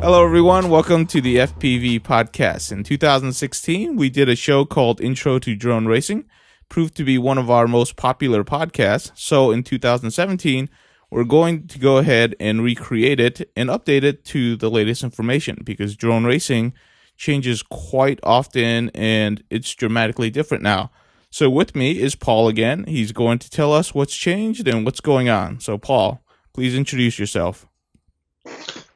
Hello, everyone. Welcome to the FPV podcast. In 2016, we did a show called Intro to Drone Racing. Proved to be one of our most popular podcasts. So in 2017, we're going to go ahead and recreate it and update it to the latest information because drone racing changes quite often and it's dramatically different now. So with me is Paul again. He's going to tell us what's changed and what's going on. So Paul, please introduce yourself.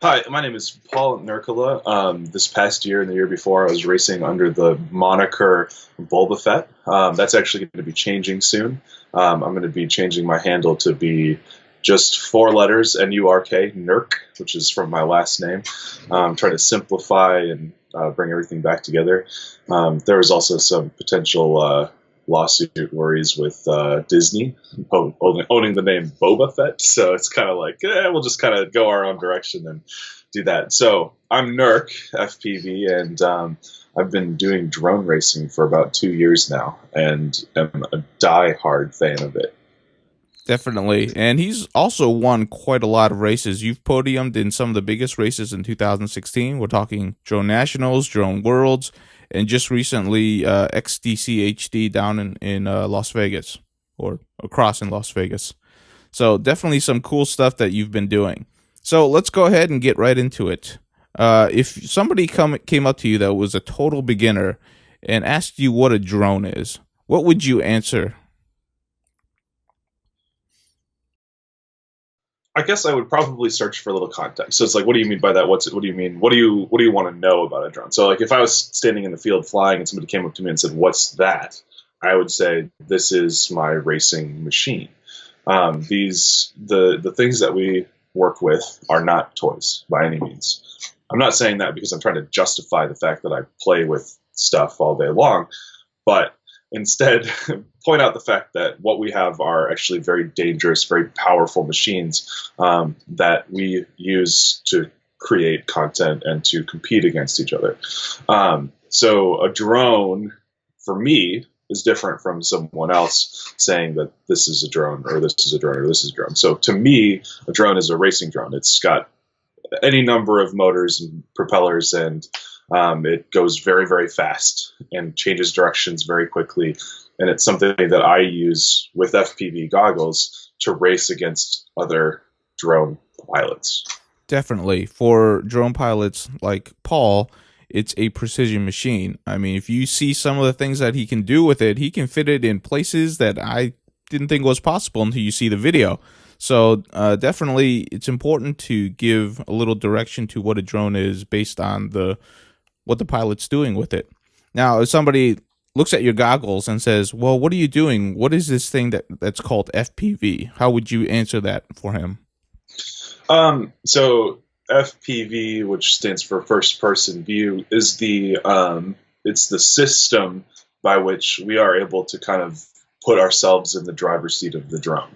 Hi, my name is Paul Nurkala. This past year and the year before, I was racing under the moniker Boba Fett. That's actually going to be changing soon. I'm going to be changing my handle to be just 4 letters, N-U-R-K, Nurk, which is from my last name. Trying to simplify and bring everything back together. There was also some potential lawsuit worries with Disney owning the name Boba Fett, so it's kind of like we'll just kind of go our own direction and do that. So I'm Nurk FPV, and I've been doing drone racing for about 2 years now, and am a die-hard fan of it. Definitely, and he's also won quite a lot of races. You've podiumed in some of the biggest races in 2016. We're talking Drone Nationals, Drone Worlds, and just recently XDC HD down in Las Vegas, or across in Las Vegas. So definitely some cool stuff that you've been doing. So let's go ahead and get right into it. If somebody came up to you that was a total beginner and asked you what a drone is, what would you answer? I guess I would probably search for a little context. So it's like, what do you mean by that? What do you mean? What do you want to know about a drone? So like, if I was standing in the field flying and somebody came up to me and said, "What's that?" I would say, "This is my racing machine." The things that we work with are not toys by any means. I'm not saying that because I'm trying to justify the fact that I play with stuff all day long, but instead point out the fact that what we have are actually very dangerous, very powerful machines that we use to create content and to compete against each other. So a drone, for me, is different from someone else saying that this is a drone or this is a drone or this is a drone. So to me, a drone is a racing drone. It's got any number of motors and propellers, and it goes very, very fast and changes directions very quickly. And it's something that I use with FPV goggles to race against other drone pilots. Definitely. For drone pilots like Paul, it's a precision machine. I mean, if you see some of the things that he can do with it, he can fit it in places that I didn't think was possible until you see the video. So definitely it's important to give a little direction to what a drone is based on what the pilot's doing with it. Now, if somebody looks at your goggles and says, "Well, what are you doing? What is this thing that's called FPV?" How would you answer that for him? So FPV, which stands for first person view, is it's the system by which we are able to kind of put ourselves in the driver's seat of the drone.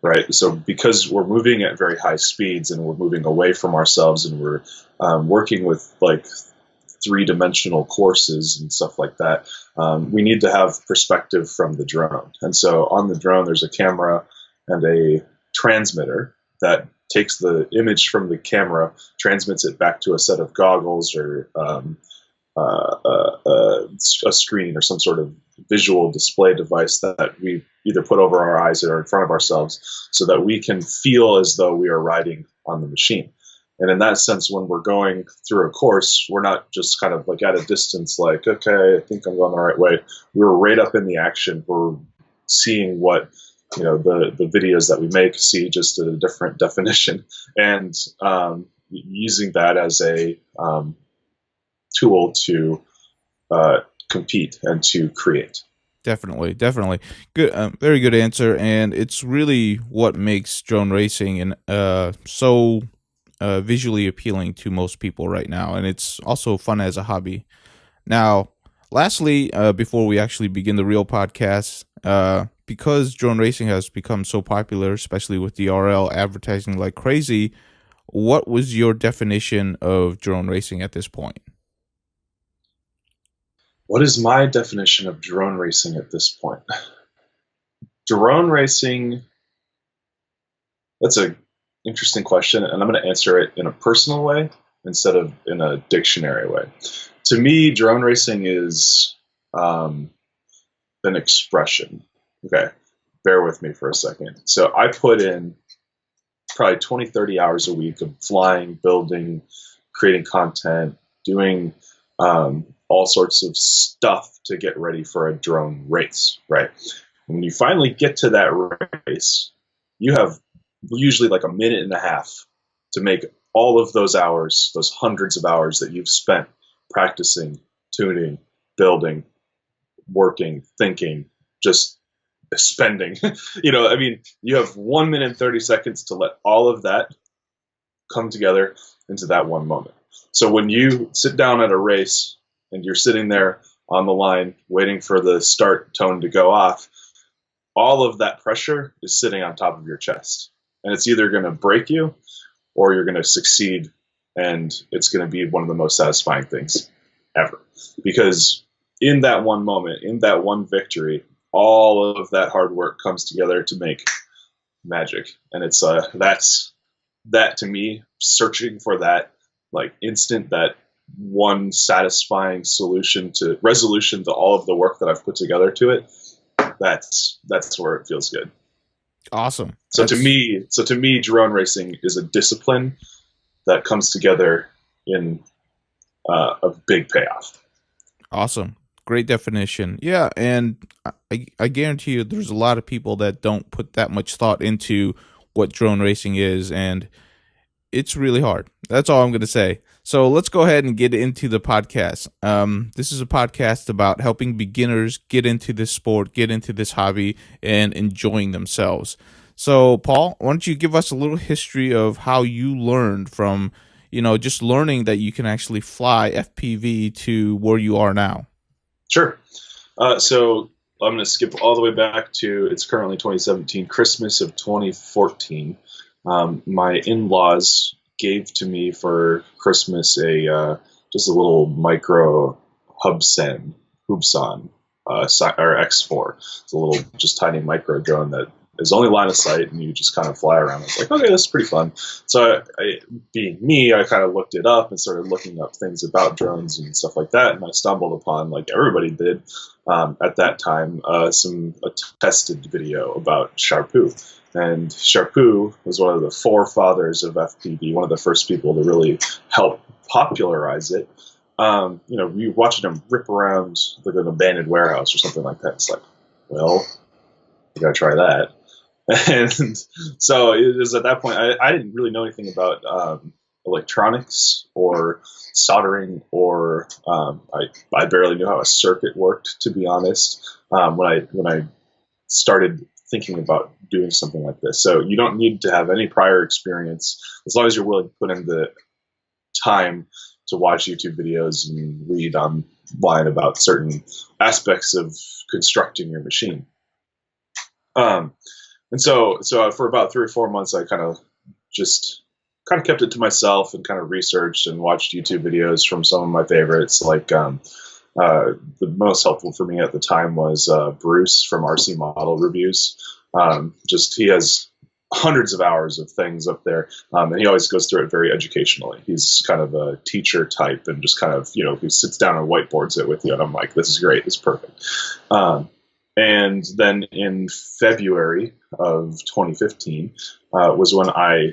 Right. So because we're moving at very high speeds and we're moving away from ourselves and we're working with like 3-dimensional courses and stuff like that, we need to have perspective from the drone. And so on the drone, there's a camera and a transmitter that takes the image from the camera, transmits it back to a set of goggles or a screen or some sort of visual display device that we either put over our eyes or in front of ourselves so that we can feel as though we are riding on the machine. And in that sense, when we're going through a course, we're not just kind of like at a distance, like, okay, I think I'm going the right way. We're right up in the action. We're seeing what, the videos that we make see just at a different definition, and using that as a tool to compete and to create. Definitely. Good, very good answer, and it's really what makes drone racing so visually appealing to most people right now, and it's also fun as a hobby. Now, lastly, before we actually begin the real podcast, because drone racing has become so popular, especially with DRL advertising like crazy, what was your definition of drone racing at this point? What is my definition of drone racing at this point? Drone racing, that's an interesting question, and I'm going to answer it in a personal way instead of in a dictionary way. To me, drone racing is an expression. Okay, bear with me for a second. So I put in probably 20, 30 hours a week of flying, building, creating content, doing all sorts of stuff to get ready for a drone race, right? When you finally get to that race, you have usually like a minute and a half to make all of those hours, those hundreds of hours that you've spent practicing, tuning, building, working, thinking, just spending. I mean, you have 1 minute and 30 seconds to let all of that come together into that one moment. So when you sit down at a race and you're sitting there on the line waiting for the start tone to go off, all of that pressure is sitting on top of your chest. And it's either going to break you or you're going to succeed. And it's going to be one of the most satisfying things ever. Because in that one moment, in that one victory, all of that hard work comes together to make magic. And it's that to me, searching for that like instant, that one satisfying resolution to all of the work that I've put together to it, that's where it feels good. Awesome. So to me, drone racing is a discipline that comes together in a big payoff. Awesome. Great definition. Yeah, and I guarantee you there's a lot of people that don't put that much thought into what drone racing is, and it's really hard. That's all I'm going to say. So let's go ahead and get into the podcast. This is a podcast about helping beginners get into this sport, get into this hobby, and enjoying themselves. So, Paul, why don't you give us a little history of how you learned from, just learning that you can actually fly FPV to where you are now? Sure. So I'm going to skip all the way back to, it's currently 2017, Christmas of 2014. My in-laws gave to me for Christmas just a little micro Hubsan or X4. It's a little just tiny micro drone that is only line of sight, and you just kind of fly around. I was like, okay, this is pretty fun. So being me, I kind of looked it up and started looking up things about drones and stuff like that. And I stumbled upon, like everybody did at that time, a tested video about Sharpoo. And Sharpoo was one of the forefathers of FPV, one of the first people to really help popularize it. You watching him rip around like an abandoned warehouse or something like that. It's like, well, you gotta try that. And so it was at that point, I didn't really know anything about electronics or soldering, or I barely knew how a circuit worked, to be honest, when I started thinking about doing something like this. So you don't need to have any prior experience, as long as you're willing to put in the time to watch YouTube videos and read online about certain aspects of constructing your machine. And so for about 3 or 4 months, I kind of kept it to myself and kind of researched and watched YouTube videos from some of my favorites. Like the most helpful for me at the time was Bruce from RC Model Reviews. He has hundreds of hours of things up there, and he always goes through it very educationally. He's kind of a teacher type, and just kind of, he sits down and whiteboards it with you, and I'm like, this is great, this is perfect. And then in February of 2015 was when I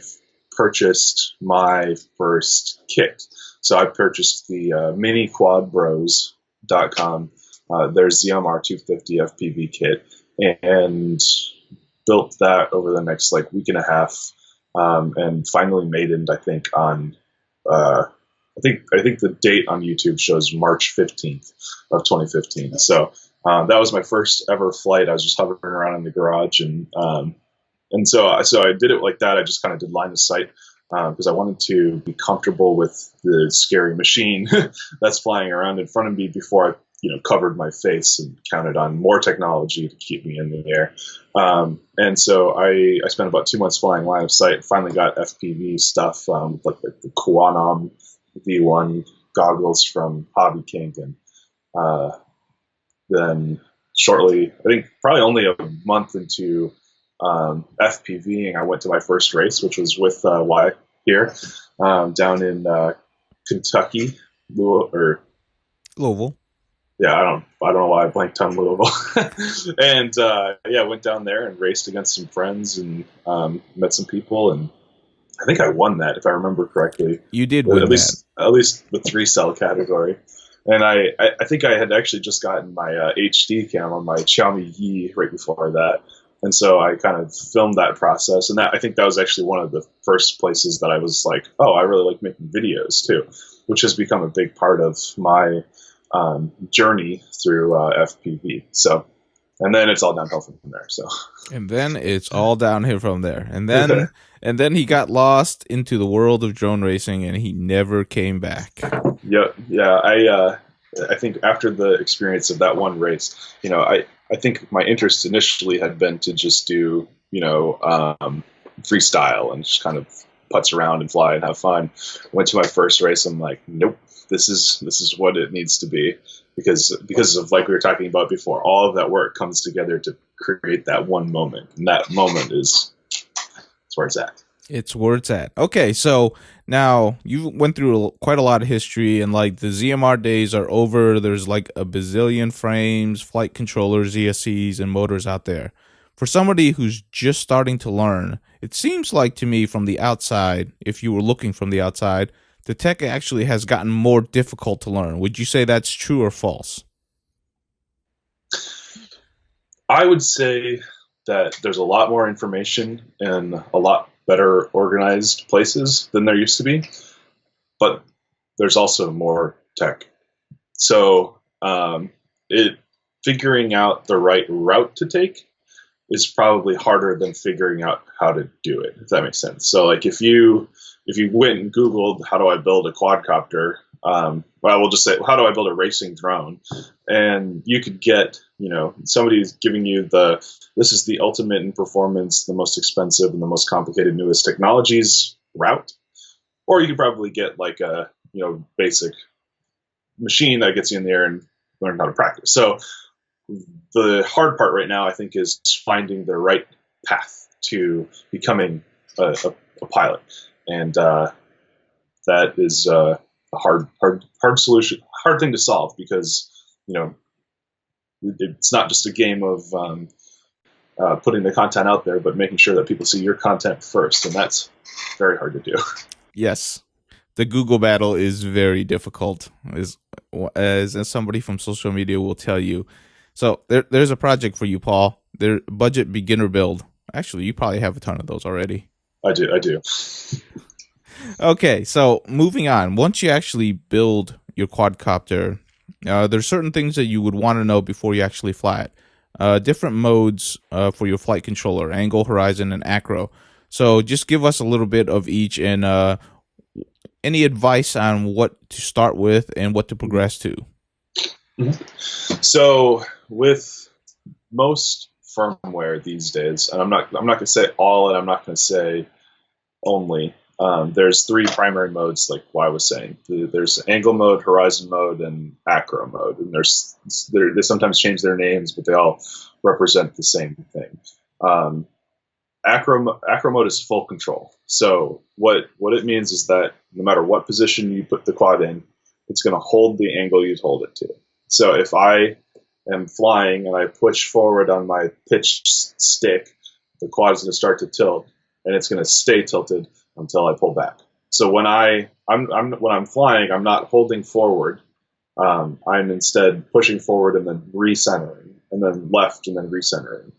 purchased my first kit. So I purchased the miniquadbros.com, their ZMR 250 FPV kit, and built that over the next week and a half, and finally made it, I think, on I think the date on YouTube shows March 15th of 2015. So that was my first ever flight. I was just hovering around in the garage, and so I did it like that. I just kind of did line of sight because I wanted to be comfortable with the scary machine that's flying around in front of me before I covered my face and counted on more technology to keep me in the air. And so I spent about 2 months flying line of sight. Finally got FPV stuff, like the Quantum V1 goggles from Hobby King, and then shortly, I think probably only a month into FPVing, I went to my first race, which was with Y here, down in Kentucky, Louisville, or Louisville. yeah, I don't know why I blanked on Louisville. And yeah, went down there and raced against some friends and met some people, and I think I won that if I remember correctly. You did At win that. least the 3 cell category. And I think I had actually just gotten my HD cam on my Xiaomi Yi right before that, and so I kind of filmed that process. And I think that was actually one of the first places that I was like, oh, I really like making videos too, which has become a big part of my journey through FPV. So, and then it's all downhill from there. So, And then it's all downhill from there. And then he got lost into the world of drone racing, and he never came back. yeah. I think after the experience of that one race, I think my interest initially had been to just do, freestyle and just kind of putz around and fly and have fun. Went to my first race. I'm like, nope, this is what it needs to be, because of, like we were talking about before, all of that work comes together to create that one moment, and that moment is where it's at. It's where it's at. Okay, so now you went through quite a lot of history, and like the ZMR days are over. There's like a bazillion frames, flight controllers, ESCs, and motors out there. For somebody who's just starting to learn, it seems like to me from the outside, if you were looking from the outside, the tech actually has gotten more difficult to learn. Would you say that's true or false? I would say that there's a lot more information in a lot better organized places than there used to be, but there's also more tech. So it figuring out the right route to take is probably harder than figuring out how to do it, if that makes sense. So like if you went and Googled how do I build a quadcopter, well, we'll just say how do I build a racing drone, and you could get, somebody's giving you this is the ultimate in performance, the most expensive and the most complicated, newest technologies route, or you could probably get like a basic machine that gets you in the air and learn how to practice. So the hard part right now, I think, is finding the right path to becoming a pilot, and that is a hard solution, hard thing to solve, because it's not just a game of putting the content out there, but making sure that people see your content first, and that's very hard to do. Yes. The Google battle is very difficult, as somebody from social media will tell you. So there's a project for you, Paul. Their budget beginner build. Actually, you probably have a ton of those already. I do. Okay, so moving on. Once you actually build your quadcopter, there's certain things that you would want to know before you actually fly it. Different modes for your flight controller: angle, horizon, and acro. So just give us a little bit of each, and any advice on what to start with and what to progress to. Mm-hmm. So with most firmware these days, and I'm not going to say all, and I'm not going to say only. There's 3 primary modes, like what I was saying. There's angle mode, horizon mode, and acro mode. And they sometimes change their names, but they all represent the same thing. Acro mode is full control. So what it means is that no matter what position you put the quad in, it's going to hold the angle you'd hold it to. So if I am flying and I push forward on my pitch stick, the quad is going to start to tilt, and it's going to stay tilted until I pull back. So when I'm flying, I'm not holding forward. I'm instead pushing forward and then recentering, and then left and then recentering,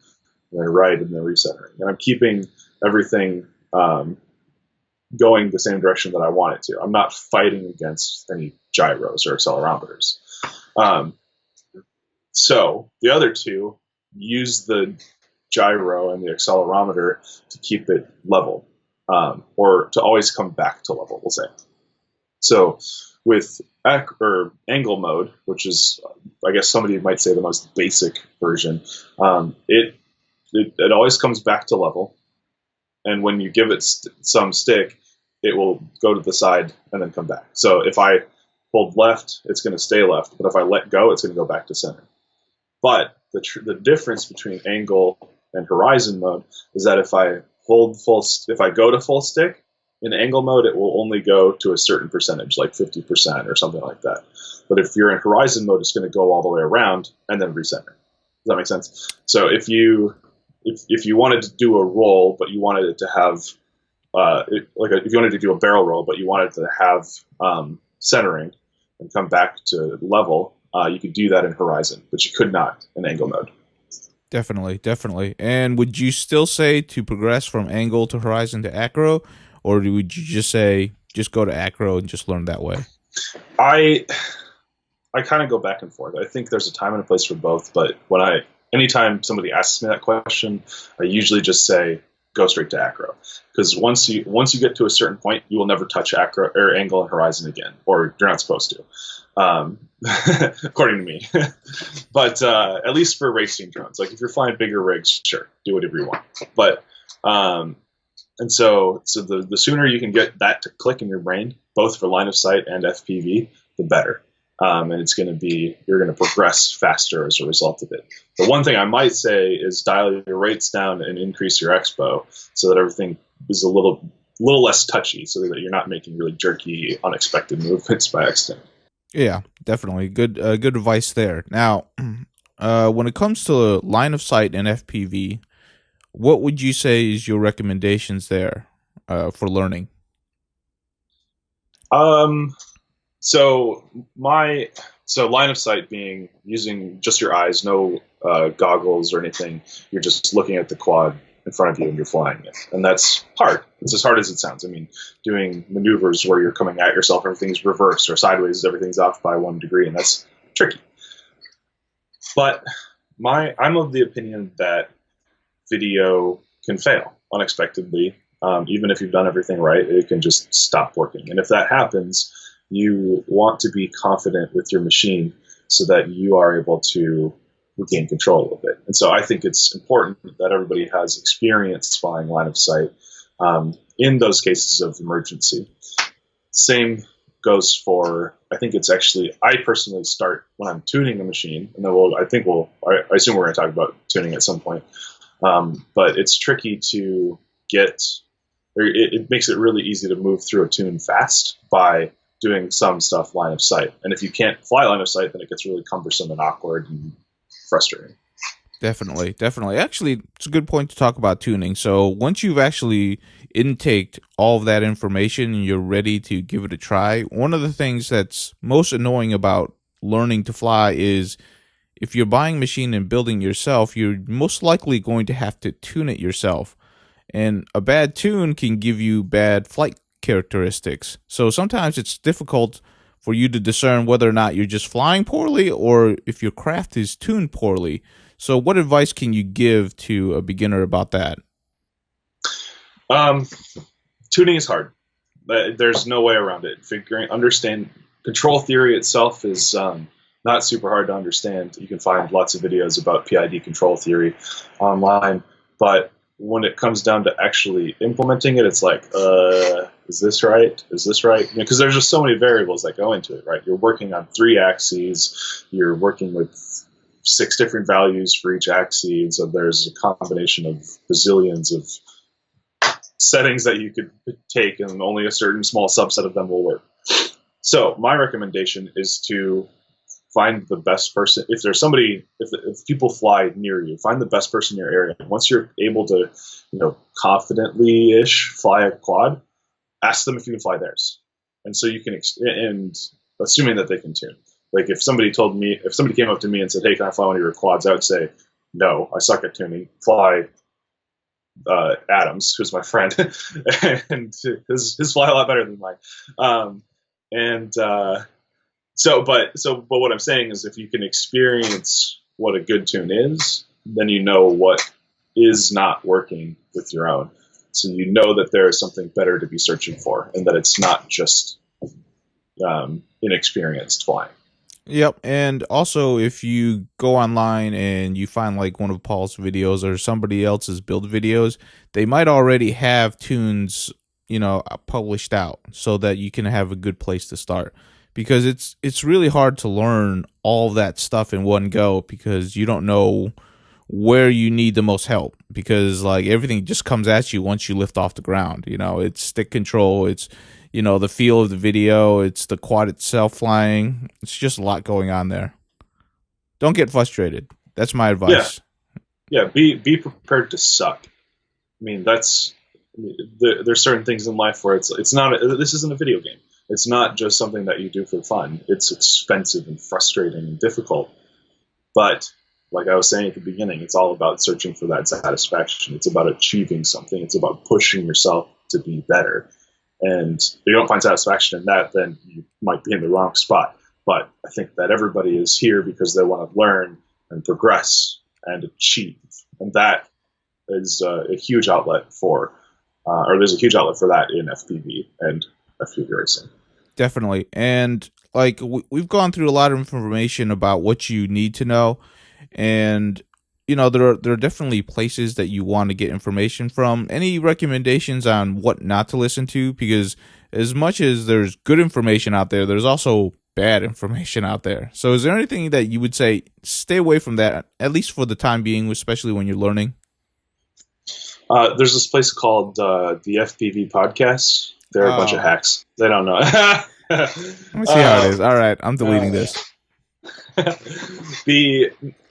and then right and then recentering. And I'm keeping everything going the same direction that I want it to. I'm not fighting against any gyros or accelerometers. So the other 2 use the gyro and the accelerometer to keep it level, or to always come back to level, we'll say. So with angle mode, which is, I guess somebody might say, the most basic version, it always comes back to level, and when you give it some stick, it will go to the side and then come back. So if I hold left, it's going to stay left, but if I let go, it's going to go back to center. But the difference between angle and horizon mode is that if I go to full stick, In angle mode, it will only go to a certain percentage, like 50% or something like that. But if you're in horizon mode, it's going to go all the way around and then recenter. Does that make sense? So if you wanted to do a roll, but you wanted it to have if you wanted to do a barrel roll, but you wanted to have centering and come back to level, you could do that in horizon, but you could not in angle mode. Definitely, definitely. And would you still say to progress from angle to horizon to acro, or would you just say just go to acro and just learn that way? I kind of go back and forth. I think there's a time and a place for both, but anytime somebody asks me that question, I usually just say go straight to acro, because once you get to a certain point, you will never touch acro or angle and horizon again, or you're not supposed to. According to me. But at least for racing drones, like if you're flying bigger rigs, sure, do whatever you want. But and so the sooner you can get that to click in your brain, both for line of sight and FPV, the better. And you're going to progress faster as a result of it. The one thing I might say is dial your rates down and increase your expo so that everything is a little less touchy, so that you're not making really jerky, unexpected movements by accident. Yeah, definitely. Good advice there. Now, when it comes to line of sight and FPV, what would you say is your recommendations there for learning? So line of sight being using just your eyes, no goggles or anything. You're just looking at the quad in front of you and you're flying it. And that's hard. It's as hard as it sounds. I mean, doing maneuvers where you're coming at yourself, everything's reversed, or sideways, everything's off by 1 degree, and that's tricky. But I'm of the opinion that video can fail unexpectedly. Even if you've done everything right, it can just stop working. And if that happens, you want to be confident with your machine so that you are able to regain control a little bit. And so I think it's important that everybody has experience flying line of sight in those cases of emergency. Same goes for, I personally start when I'm tuning the machine, and then I assume we're going to talk about tuning at some point. But it's tricky to it makes it really easy to move through a tune fast by doing some stuff line of sight. And if you can't fly line of sight, then it gets really cumbersome and awkward and frustrating. Definitely, definitely. Actually, it's a good point to talk about tuning. So once you've actually intaked all of that information and you're ready to give it a try, one of the things that's most annoying about learning to fly is if you're buying a machine and building yourself, you're most likely going to have to tune it yourself. And a bad tune can give you bad flight characteristics. So sometimes it's difficult for you to discern whether or not you're just flying poorly or if your craft is tuned poorly. So what advice can you give to a beginner about that? Tuning is hard. There's no way around it. Understand control theory itself is not super hard to understand. You can find lots of videos about PID control theory online, but when it comes down to actually implementing it, it's like, is this right? Is this right? Because there's just so many variables that go into it, right? You're working on 3 axes. You're working with 6 different values for each axis. So there's a combination of bazillions of settings that you could take, and only a certain small subset of them will work. So my recommendation is to find the best person. If there's somebody, if people fly near you, find the best person in your area. Once you're able to, confidently-ish fly a quad, ask them if you can fly theirs. And so you can, and assuming that they can tune. Like if somebody came up to me and said, "Hey, can I fly one of your quads?" I would say, "No, I suck at tuning. Fly Adams, who's my friend, and his fly a lot better than mine." But what I'm saying is, if you can experience what a good tune is, then you know what is not working with your own. So you know that there is something better to be searching for, and that it's not just inexperienced flying. Yep, and also if you go online and you find like one of Paul's videos or somebody else's build videos, they might already have tunes, published out so that you can have a good place to start. Because it's really hard to learn all that stuff in one go because you don't know where you need the most help, because like everything just comes at you once you lift off the ground. You know, it's stick control, it's, you know, the feel of the video, it's the quad itself flying. It's just a lot going on there. Don't get frustrated. That's my Yeah, advice. yeah. Be prepared to suck. I mean, there's certain things in life where it's not. This isn't a video game. It's not just something that you do for fun. It's expensive and frustrating and difficult. But like I was saying at the beginning, it's all about searching for that satisfaction. It's about achieving something. It's about pushing yourself to be better. And if you don't find satisfaction in that, then you might be in the wrong spot. But I think that everybody is here because they want to learn and progress and achieve. And that is a huge outlet for, or there's a huge outlet for that in FPV and FPV racing. Definitely. And like we've gone through a lot of information about what you need to know, and you know there are definitely places that you want to get information from. Any recommendations on what not to listen to? Because as much as there's good information out there, there's also bad information out there. So is there anything that you would say stay away from that, at least for the time being, especially when you're learning? There's this place called the FPV Podcast. They're a bunch of hacks. They don't know. Let me see how it is. All right, I'm deleting this.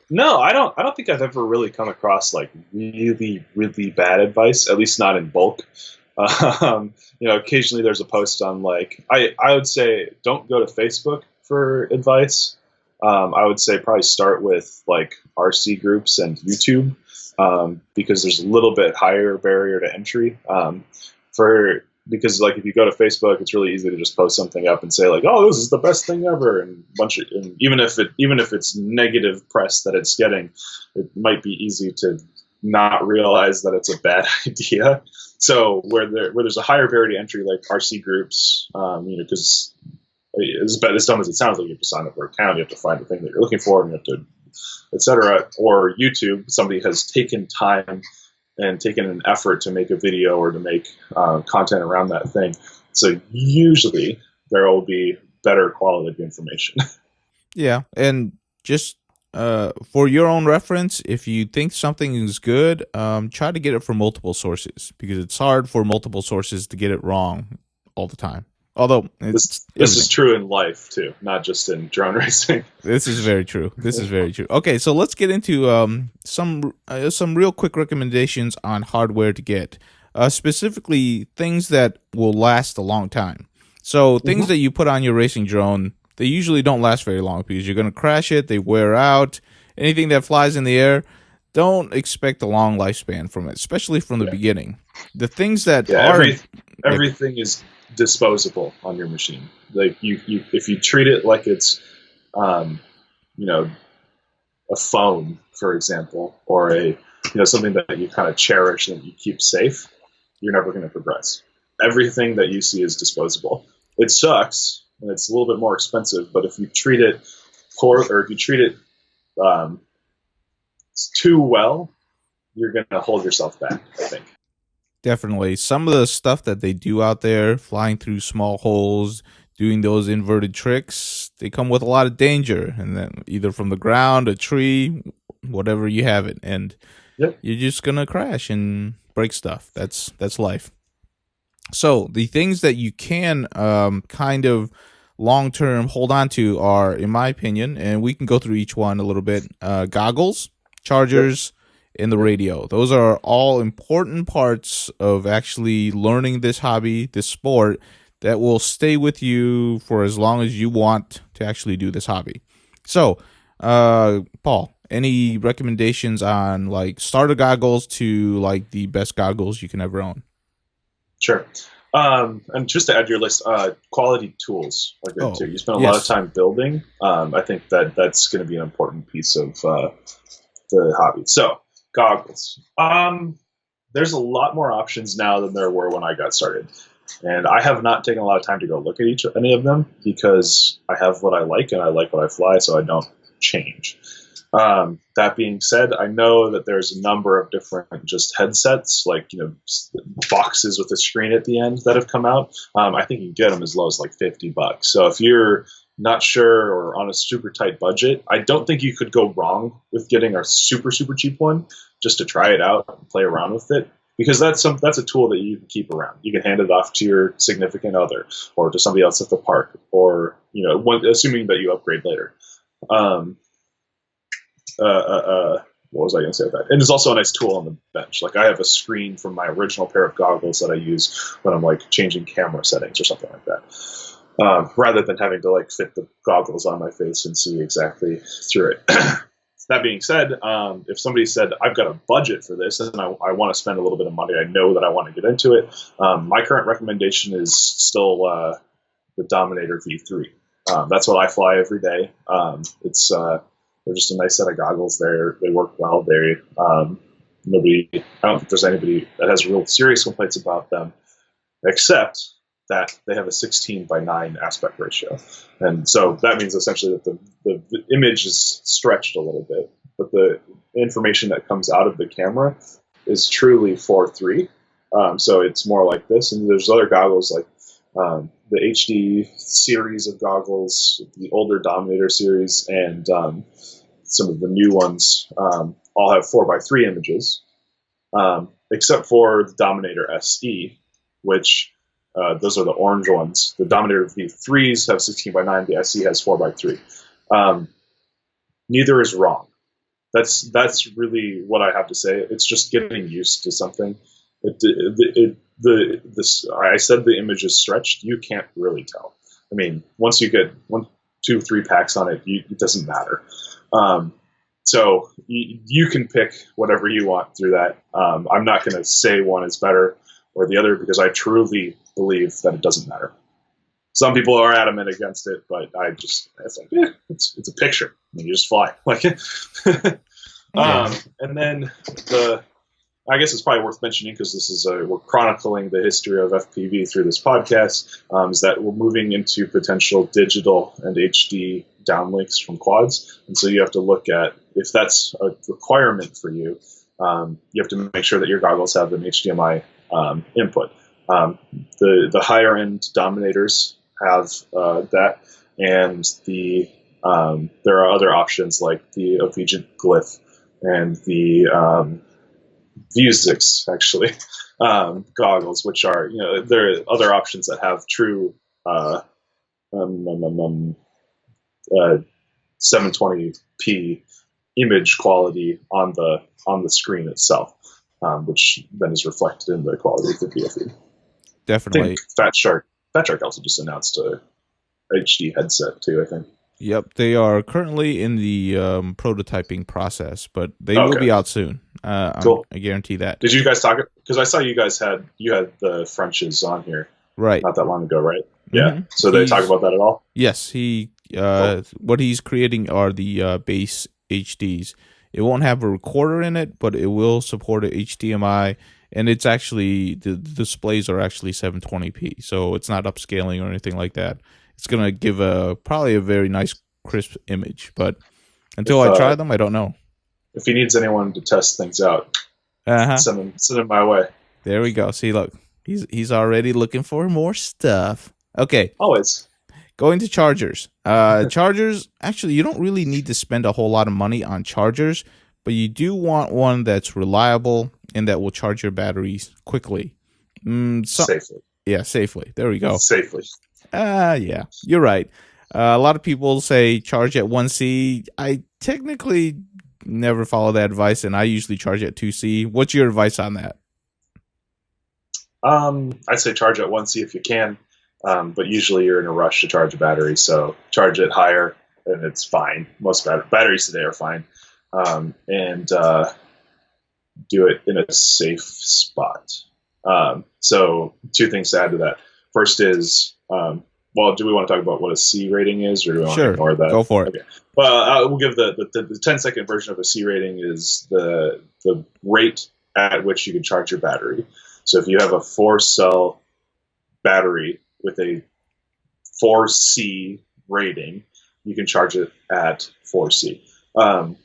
No, I don't think I've ever really come across like really really bad advice. At least not in bulk. You know, occasionally there's a post on like I would say don't go to Facebook for advice. I would say probably start with like RC groups and YouTube, because there's a little bit higher barrier to entry. Because like if you go to Facebook, it's really easy to just post something up and say like, "Oh, this is the best thing ever," and and even if it's negative press that it's getting, it might be easy to not realize that it's a bad idea. So where there's a higher barrier to entry, like RC groups, you know, because as dumb as it sounds, like you have to sign up for an account, you have to find the thing that you're looking for, and you have to, etc. Or YouTube, somebody has taken time and taken an effort to make a video or to make content around that thing. So usually there will be better quality information. Yeah, and just for your own reference, if you think something is good, try to get it from multiple sources, because it's hard for multiple sources to get it wrong all the time. Although this is true in life too, not just in drone racing. This is very true. This is very true. Okay, so let's get into some real quick recommendations on hardware to get, specifically things that will last a long time. So things that you put on your racing drone, they usually don't last very long because you're going to crash it. They wear out. Anything that flies in the air, don't expect a long lifespan from it, especially from the beginning. The things that everything is disposable on your machine. Like you if you treat it like it's you know, a phone, for example, or something that you kind of cherish and that you keep safe, you're never going to progress. Everything that you see is disposable. It sucks and it's a little bit more expensive, but if you treat it poor, or if you treat it too well, you're going to hold yourself back, I think. Definitely. Some of the stuff that they do out there, flying through small holes, doing those inverted tricks, they come with a lot of danger. And then either from the ground, a tree, whatever you have it. And you're just going to crash and break stuff. That's life. So the things that you can kind of long-term hold on to are, in my opinion, and we can go through each one a little bit, goggles, chargers, in the radio. Those are all important parts of actually learning this hobby, this sport, that will stay with you for as long as you want to actually do this hobby. So, Paul, any recommendations on like starter goggles to like the best goggles you can ever own? Sure. And just to add to your list, quality tools are good too. You spend a lot of time building. I think that's going to be an important piece of the hobby. So, goggles. There's a lot more options now than there were when I got started. And I have not taken a lot of time to go look at any of them because I have what I like and I like what I fly, so I don't change. That being said, I know that there's a number of different just headsets, like boxes with a screen at the end that have come out. I think you can get them as low as like $50. So if you're not sure, or on a super tight budget, I don't think you could go wrong with getting a super cheap one just to try it out and play around with it. Because that's a tool that you can keep around. You can hand it off to your significant other or to somebody else at the park, or assuming that you upgrade later. Um, what was I going to say about that? And it's also a nice tool on the bench. Like I have a screen from my original pair of goggles that I use when I'm like changing camera settings or something like that, rather than having to like fit the goggles on my face and see exactly through it. That being said, if somebody said, I've got a budget for this and I want to spend a little bit of money, I know that I want to get into it, my current recommendation is still the Dominator V3. That's what I fly every day. They're just a nice set of goggles. They work well. I don't think there's anybody that has real serious complaints about them, except that they have a 16:9 aspect ratio. And so that means essentially that the image is stretched a little bit, but the information that comes out of the camera is truly 4:3. So it's more like this. And there's other goggles like the HD series of goggles, the older Dominator series, and some of the new ones all have 4:3 images, except for the Dominator SE, which those are the orange ones. The Dominator V3s have 16:9. The SE has 4:3. Neither is wrong. That's really what I have to say. It's just getting used to something. I said the image is stretched. You can't really tell. I mean, once you get 1, 2, 3 packs on it, it doesn't matter. So you can pick whatever you want through that. I'm not going to say one is better or the other because I truly believe that it doesn't matter. Some people are adamant against it, but it's like, it's a picture. I mean, you just fly. Like, and then I guess it's probably worth mentioning because we're chronicling the history of FPV through this podcast, is that we're moving into potential digital and HD downlinks from quads. And so you have to look at if that's a requirement for you. You have to make sure that your goggles have an HDMI input. The higher end Dominators have that, and there are other options like the Avegent Glyph and the Vuzix actually goggles, which are there are other options that have true 720p image quality on the screen itself, which then is reflected in the quality of the PFE. Definitely. I think Fat Shark also just announced a HD headset too, I think. Yep, they are currently in the prototyping process, but they will be out soon. Cool. I guarantee that. Did you guys talk? Because I saw you guys had the Frenches on here, right? Not that long ago, right? Yeah. Mm-hmm. So they talk about that at all? Yes, what he's creating are the base HDs. It won't have a recorder in it, but it will support a HDMI, and it's actually the displays are actually 720p, so it's not upscaling or anything like that. It's gonna give probably a very nice crisp image, but until I try them, I don't know. If he needs anyone to test things out, send him my way. There we go. See, look, he's already looking for more stuff. Okay, always going to chargers. Chargers, actually, you don't really need to spend a whole lot of money on chargers, but you do want one that's reliable and that will charge your batteries quickly. Safely. Yeah, safely. There we go. Safely. Yeah, you're right. A lot of people say charge at 1C. I technically never follow that advice, and I usually charge at 2C. What's your advice on that? I'd say charge at 1C if you can, but usually you're in a rush to charge a battery, so charge it higher, and it's fine. Most batteries today are fine, and do it in a safe spot. So 2 things to add to that. First is, do we want to talk about what a C rating is, or do we want to ignore that? Go for it. Okay. Well, we'll give the 10-second version of a C rating is the rate at which you can charge your battery. So if you have a 4-cell battery with a 4C rating, you can charge it at 4C. And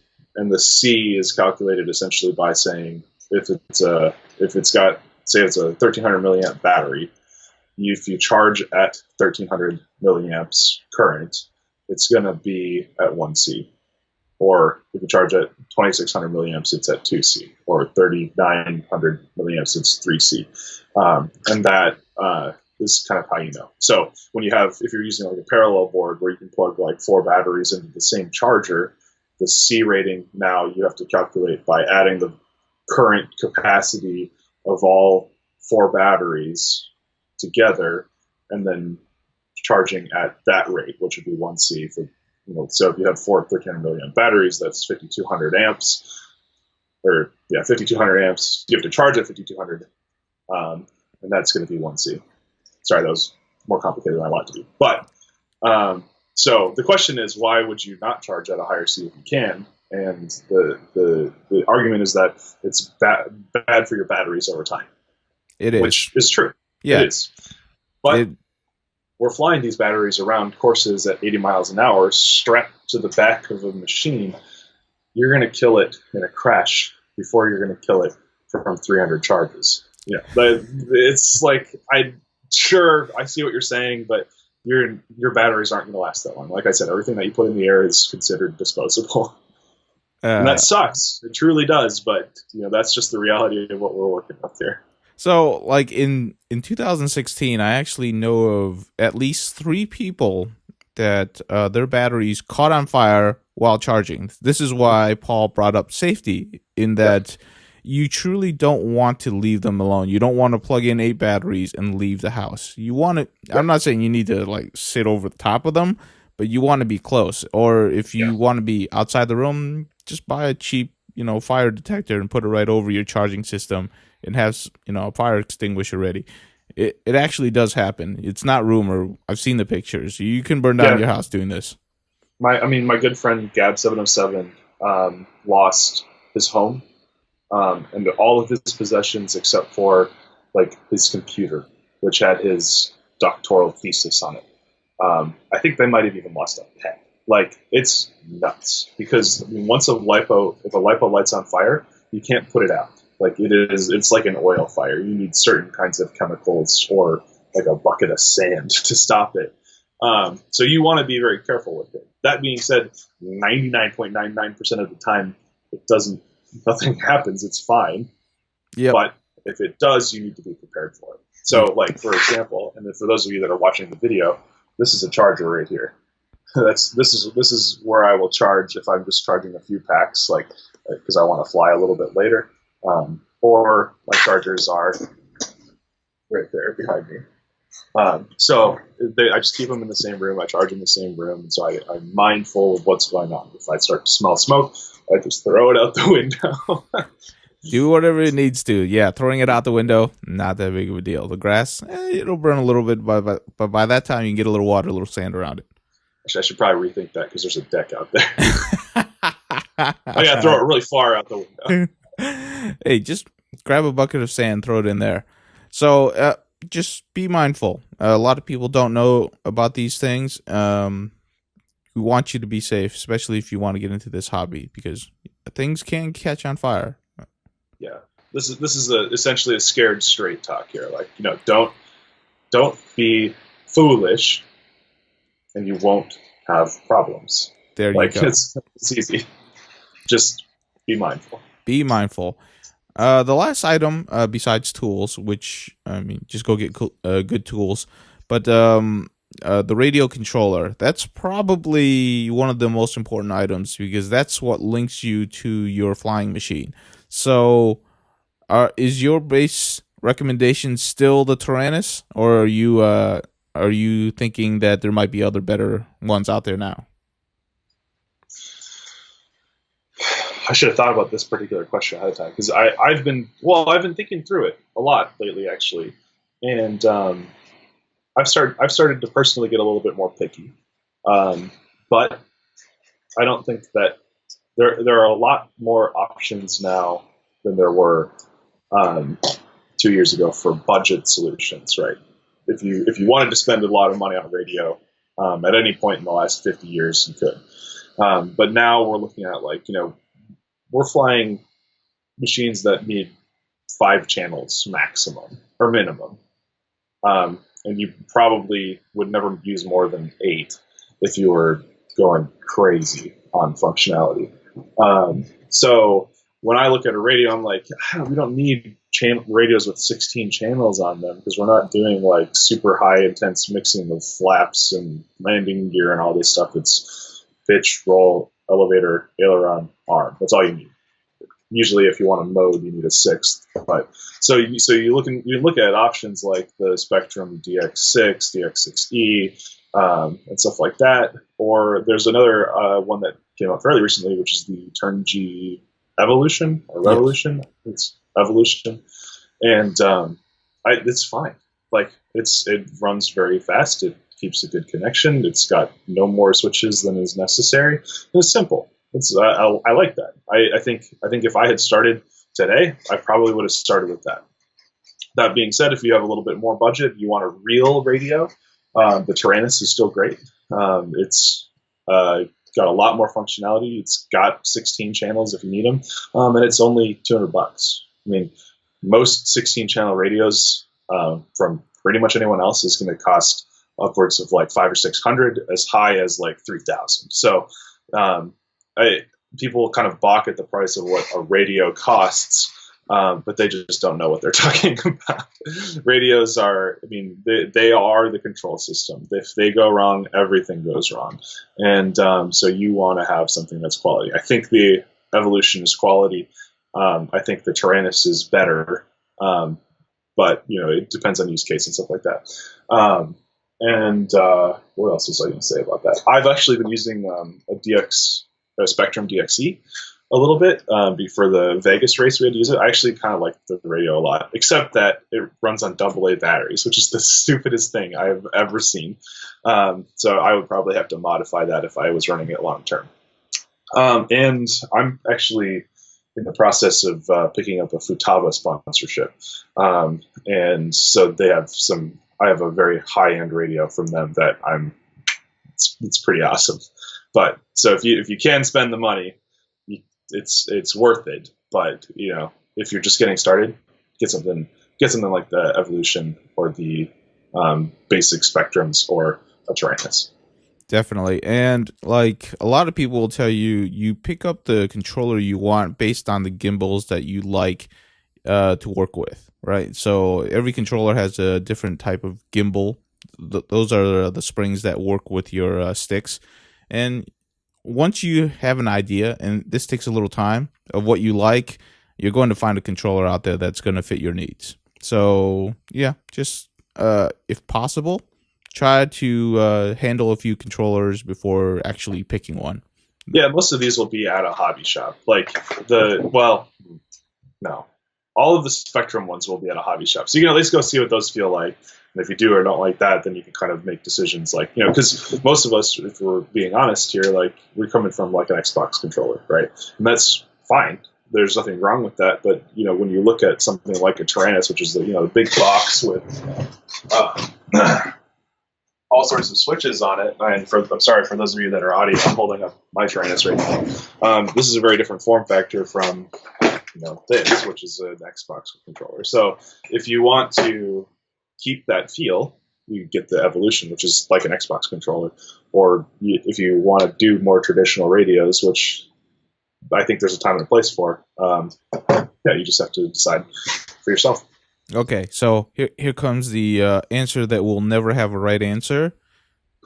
the C is calculated essentially by saying if it's got, say it's a 1300 milliamp battery, if you charge at 1300 milliamps current, it's going to be at 1C. Or if you charge at 2600 milliamps, it's at 2C. Or 3900 milliamps, it's 3C. And that is kind of how you know. So when you have, if you're using like a parallel board where you can plug like 4 batteries into the same charger, the C rating now you have to calculate by adding the current capacity of all 4 batteries together and then charging at that rate, which would be 1C for, so if you have 4 1300 milliamp batteries, that's 5200 amps, or 5200 amps. You have to charge at 5200, and that's going to be 1C. Sorry, that was more complicated than I want it to be. But so the question is, why would you not charge at a higher C if you can? And the argument is that it's bad for your batteries over time. It is. Which is true. Yeah. It is. But we're flying these batteries around courses at 80 miles an hour, strapped to the back of a machine. You're going to kill it in a crash before you're going to kill it from 300 charges. Yeah, but it's like, I see what you're saying, but your batteries aren't going to last that long. Like I said, everything that you put in the air is considered disposable. And that sucks. It truly does, but that's just the reality of what we're working with here. So, like in 2016, I actually know of at least 3 people that their batteries caught on fire while charging. This is why Paul brought up safety, in that you truly don't want to leave them alone. You don't want to plug in 8 batteries and leave the house. You want to. I'm not saying you need to like sit over the top of them, but you want to be close. Or if you want to be outside the room, just buy a cheap, fire detector and put it right over your charging system. It has, a fire extinguisher ready. It actually does happen. It's not rumor. I've seen the pictures. You can burn down your house doing this. My good friend Gab707 lost his home and all of his possessions except for like his computer, which had his doctoral thesis on it. I think they might have even lost a pet. Like, it's nuts because once if a LiPo lights on fire, you can't put it out. Like, it's like an oil fire. You need certain kinds of chemicals or like a bucket of sand to stop it. So you want to be very careful with it. That being said, 99.99% of the time, nothing happens. It's fine. Yep. But if it does, you need to be prepared for it. So, like, for example, and for those of you that are watching the video, this is a charger right here. This is where I will charge if I'm just charging a few packs, like, because I want to fly a little bit later. Or my chargers are right there behind me. So I just keep them in the same room. I charge in the same room, and so I'm mindful of what's going on. If I start to smell smoke, I just throw it out the window. Do whatever it needs to. Yeah, throwing it out the window, not that big of a deal. The grass, it'll burn a little bit, but by that time you can get a little water, a little sand around it. Actually, I should probably rethink that because there's a deck out there. I gotta throw it really far out the window. Hey, just grab a bucket of sand, throw it in there. So just be mindful. A lot of people don't know about these things. We want you to be safe, especially if you want to get into this hobby, because things can catch on fire. Yeah, this is essentially a scared straight talk here. Like, don't be foolish, and you won't have problems. There you go. It's easy. Just be mindful. Be mindful. The last item, besides tools, which, just go get good tools, but the radio controller, that's probably one of the most important items because that's what links you to your flying machine. So is your base recommendation still the Tyrannus, or are you thinking that there might be other better ones out there now? I should have thought about this particular question ahead of time because I've been thinking through it a lot lately, actually, and I've started to personally get a little bit more picky, but I don't think that there are a lot more options now than there were 2 years ago for budget solutions, right? If you wanted to spend a lot of money on radio at any point in the last 50 years, you could, but now we're looking at we're flying machines that need 5 channels maximum or minimum. And you probably would never use more than 8 if you were going crazy on functionality. So when I look at a radio, I'm like, we don't need radios with 16 channels on them because we're not doing like super high intense mixing of flaps and landing gear and all this stuff. It's pitch, roll, elevator, aileron, arm. That's all you need. Usually, if you want a mode, you need a sixth. But so you look at options like the Spectrum DX6, DX6E, and stuff like that. Or there's another one that came out fairly recently, which is the Turn G Evolution or Revolution. Yes. It's Evolution, and it's fine. Like it runs very fast. It keeps a good connection. It's got no more switches than is necessary. And it's simple. I like that. I think if I had started today, I probably would have started with that. That being said, if you have a little bit more budget, you want a real radio, the Tyrannus is still great. It's got a lot more functionality. It's got 16 channels if you need them, and it's only $200. I mean, most 16-channel radios from pretty much anyone else is going to cost upwards of like $500 or $600, as high as like $3,000. So people kind of balk at the price of what a radio costs, but they just don't know what they're talking about. Radios are, I mean, they are the control system. If they go wrong, everything goes wrong. And so you want to have something that's quality. I think the Evolution is quality. I think the Tyrannus is better, but it depends on use case and stuff like that. And what else was I going to say about that? I've actually been using a Spectrum DXE a little bit for the Vegas race. We had to use it. I actually kind of like the radio a lot, except that it runs on AA batteries, which is the stupidest thing I've ever seen. So I would probably have to modify that if I was running it long term. And I'm actually in the process of picking up a Futaba sponsorship. And so they have I have a very high-end radio from them that it's pretty awesome. But so if you can spend the money, it's worth it. But if you're just getting started, get something like the Evolution or the basic Spectrums or a Tyrannus. Definitely. And like a lot of people will tell you, you pick up the controller you want based on the gimbals that you like to work with, right? So every controller has a different type of gimbal. Those are the springs that work with your sticks. And once you have an idea, and this takes a little time, of what you like, you're going to find a controller out there that's going to fit your needs. So yeah, just if possible, try to handle a few controllers before actually picking one. Yeah, most of these will be at a hobby shop. All of the Spectrum ones will be at a hobby shop. So you can at least go see what those feel like. And if you do or don't like that, then you can kind of make decisions like, because most of us, if we're being honest here, like we're coming from like an Xbox controller, right? And that's fine. There's nothing wrong with that. But, when you look at something like a Tyrannus, which is the big box with all sorts of switches on it. And I'm sorry for those of you that are audio, I'm holding up my Tyrannus right now. This is a very different form factor from this, which is an Xbox controller. So if you want to keep that feel, you get the Evolution, which is like an Xbox controller. Or if you want to do more traditional radios, which I think there's a time and a place for, you just have to decide for yourself. Okay, so here comes the answer that will never have a right answer.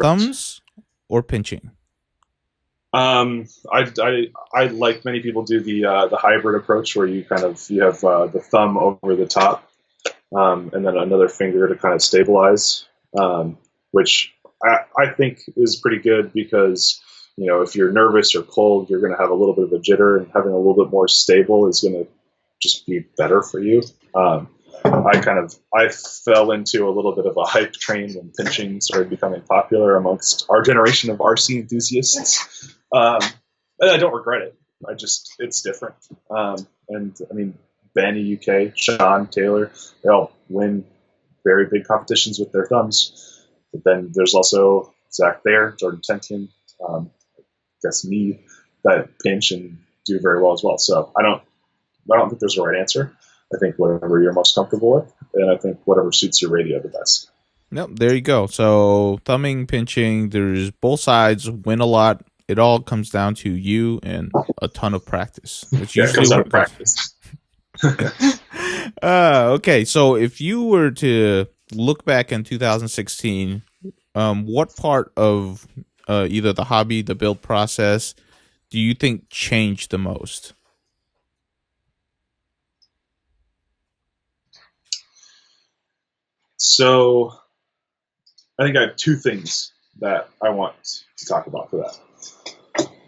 Thumbs or pinching? I like many people do the hybrid approach where you have the thumb over the top, and then another finger to kind of stabilize, which I think is pretty good because if you're nervous or cold, you're going to have a little bit of a jitter, and having a little bit more stable is going to just be better for you. I fell into a little bit of a hype train when pinching started becoming popular amongst our generation of RC enthusiasts. And I don't regret it. It's different. And I mean, Banny UK, Sean Taylor, they all win very big competitions with their thumbs. But then there's also Zach Thayer, Jordan Tentian, I guess me, that pinch and do very well as well. So I don't think there's a right answer. I think whatever you're most comfortable with, and I think whatever suits your radio the best. Nope, there you go. So thumbing, pinching, there's both sides win a lot. It all comes down to you and a ton of practice. That's Yeah, it usually comes out what of it comes. practice. Okay, so if you were to look back in 2016, what part of either the hobby, the build process, do you think changed the most? So I think I have two things that I want to talk about for that.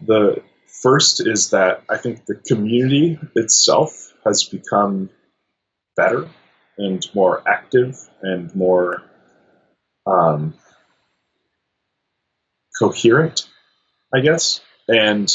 The first is that I think the community itself has become better and more active and more um, coherent, I guess. And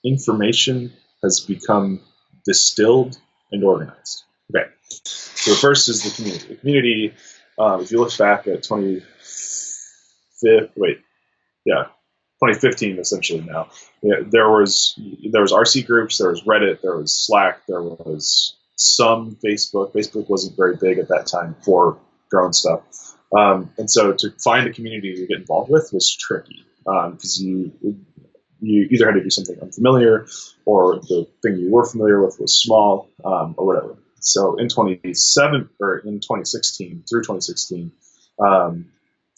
information has become distilled and organized. Okay, so the first is the community. The community, if you look back at 2015 essentially now. Yeah, there was RC groups, there was Reddit, there was Slack, there was some Facebook. Facebook wasn't very big at that time for drone stuff, and so to find a community to get involved with was tricky because you either had to do something unfamiliar or the thing you were familiar with was small or whatever. So in 2016, um,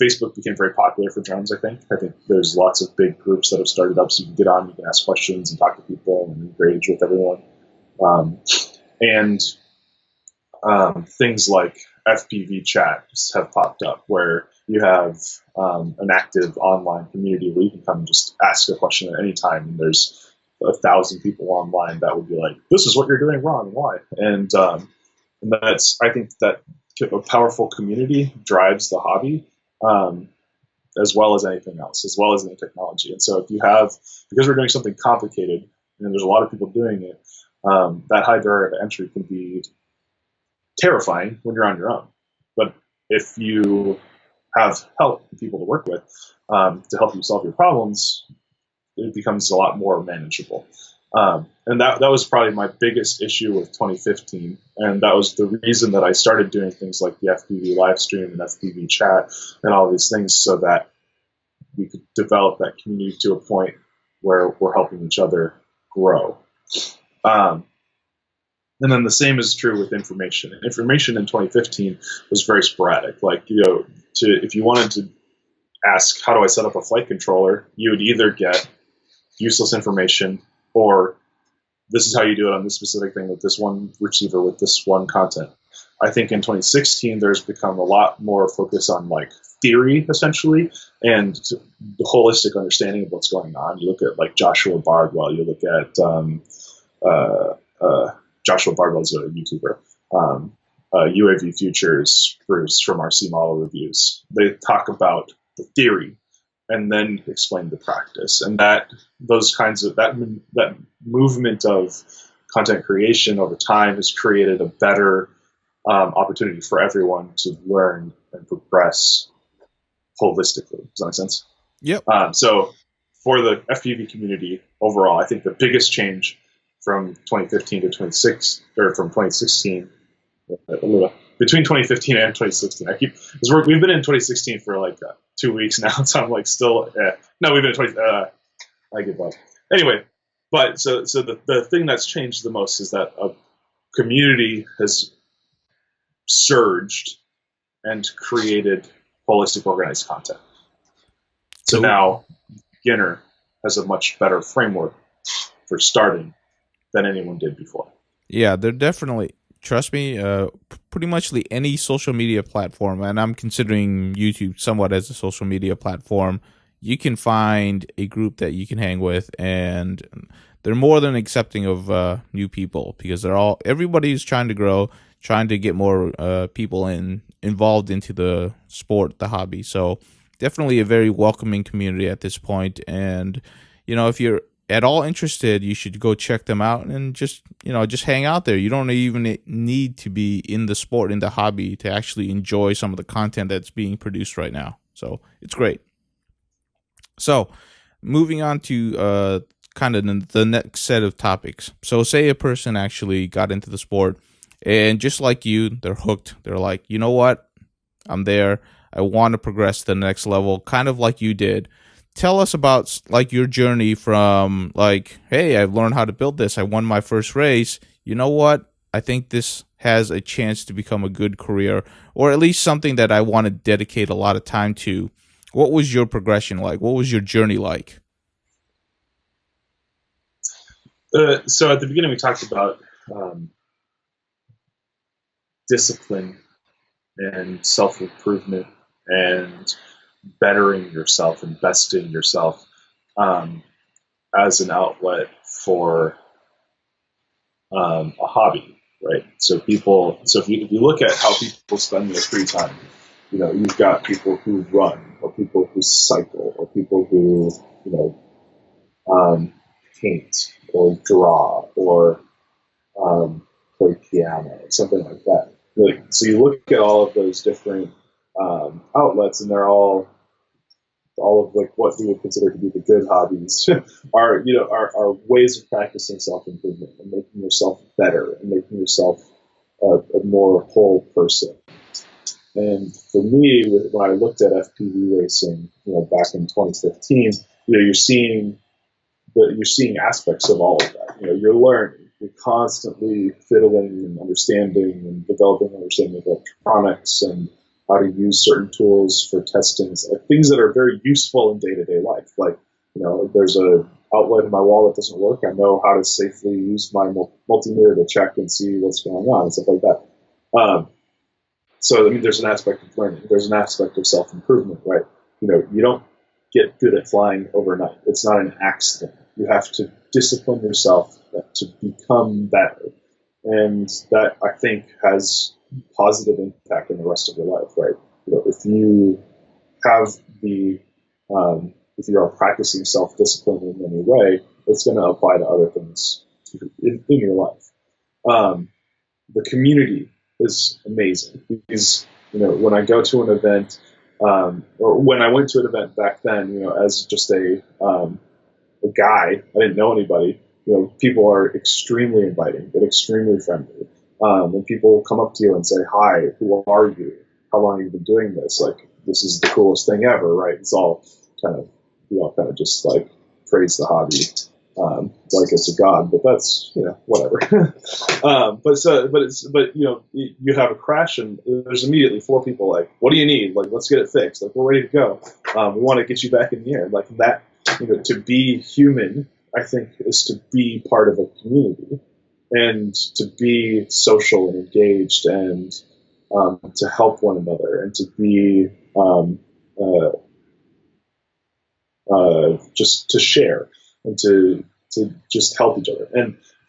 Facebook became very popular for drones. I think there's lots of big groups that have started up, so you can get on, you can ask questions and talk to people and engage with everyone. Um, and Things like FPV chats have popped up, where you have an active online community where you can come and just ask a question at any time. And there's 1,000 people online that would be like, "This is what you're doing wrong, why?" And that's I think that a powerful community drives the hobby. Um, as well as anything else, as well as any technology. And so, if you have, because we're doing something complicated, and there's a lot of people doing it, that high barrier to entry can be terrifying when you're on your own. But if you have help, people to work with, to help you solve your problems, it becomes a lot more manageable. And that was probably my biggest issue with 2015. And that was the reason that I started doing things like the FPV live stream and FPV chat and all these things, so that we could develop that community to a point where we're helping each other grow. Um, and then the same is true with information. Information in 2015 was very sporadic. Like, if you wanted to ask, how do I set up a flight controller, you would either get useless information, or this is how you do it on this specific thing with this one receiver with this one content. I think in 2016 there's become a lot more focus on like theory essentially and the holistic understanding of what's going on. You look at like Joshua Bardwell. You look at uh, Joshua Bardwell's a YouTuber. UAV Futures, Bruce from RC Model Reviews. They talk about the theory and then explain the practice, and those kinds of that movement of content creation over time has created a better opportunity for everyone to learn and progress holistically. Does that make sense? Yep. So for the FPV community overall, I think the biggest change from 2015 to 26, or from 2016, between 2015 and 2016, because we've been in 2016 for like 2 weeks now, so I'm like still, no, we've been in 20, I give up. Anyway, but so the thing that's changed the most is that a community has surged and created holistic organized content. So Cool. now beginner has a much better framework for starting than anyone did before. Yeah, they're definitely, trust me, pretty much any social media platform, and I'm considering YouTube somewhat as a social media platform, you can find a group that you can hang with, and they're more than accepting of new people, because everybody's trying to grow, trying to get more people involved into the sport, the hobby. So definitely a very welcoming community at this point. And if you're at all interested, you should go check them out and just hang out there. You don't even need to be in the sport, in the hobby, to actually enjoy some of the content that's being produced right now. So it's great. So moving on to kind of the next set of topics. So say a person actually got into the sport, and just like you, they're hooked. They're like, you know what? I'm there. I want to progress to the next level, kind of like you did. Tell us about like your journey from like, hey, I've learned how to build this. I won my first race. You know what? I think this has a chance to become a good career, or at least something that I want to dedicate a lot of time to. What was your progression like? What was your journey like? So at the beginning, we talked about um, discipline and self improvement and bettering yourself, investing in yourself um, as an outlet for a hobby, right? So people, so if you look at how people spend their free time, you know, you've got people who run, or people who cycle, or people who, you know, paint or draw or play piano, something like that. Like, so you look at all of those different outlets, and they're all of like what we would consider to be the good hobbies are, you know, are ways of practicing self improvement and making yourself better and making yourself a more whole person. And for me, when I looked at FPV racing, you know, back in 2015, you know, you're seeing aspects of all of that. You know, you're learning, you're constantly fiddling and understanding and developing understanding of electronics and how to use certain tools for testing, like things that are very useful in day-to-day life. Like, you know, if there's a outlet in my wall that doesn't work, I know how to safely use my multimeter to check and see what's going on and stuff like that. So, I mean, there's an aspect of learning. There's an aspect of self-improvement, right? You know, you don't get good at flying overnight. It's not an accident. You have to discipline yourself to become better. And that, I think, has positive impact in the rest of your life, right? You know, if you have if you are practicing self-discipline in any way, it's going to apply to other things in your life. The community is amazing because, you know, when I go to an event, or when I went to an event back then, you know, as just a guy, I didn't know anybody. You know, people are extremely inviting and extremely friendly. And people come up to you and say, "Hi, who are you? How long have you been doing this? Like, this is the coolest thing ever, right?" It's all kind of, you know, kind of just like praise the hobby, like it's a god. But that's, you know, whatever. But you know, you have a crash and there's immediately four people like, "What do you need? Like, let's get it fixed. Like, we're ready to go. We want to get you back in the air." Like that, you know, to be human, I think, is to be part of a community and to be social and engaged and to help one another and to be just to share and to just help each other.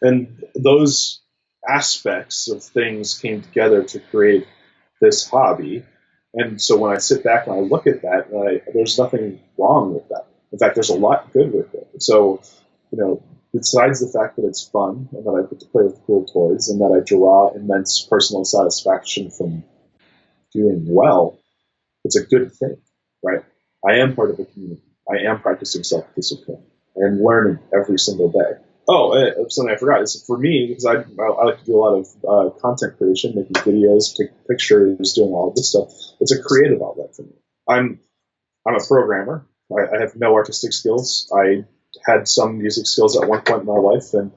And those aspects of things came together to create this hobby. And so when I sit back and I look at that, there's nothing wrong with that. In fact, there's a lot good with it. So, you know, besides the fact that it's fun and that I get to play with cool toys and that I draw immense personal satisfaction from doing well, it's a good thing, right? I am part of a community. I am practicing self-discipline. I am learning every single day. Oh, something I forgot is for me, because I like to do a lot of content creation, making videos, taking pictures, doing all of this stuff. It's a creative outlet for me. I'm a programmer. I have no artistic skills. I had some music skills at one point in my life, and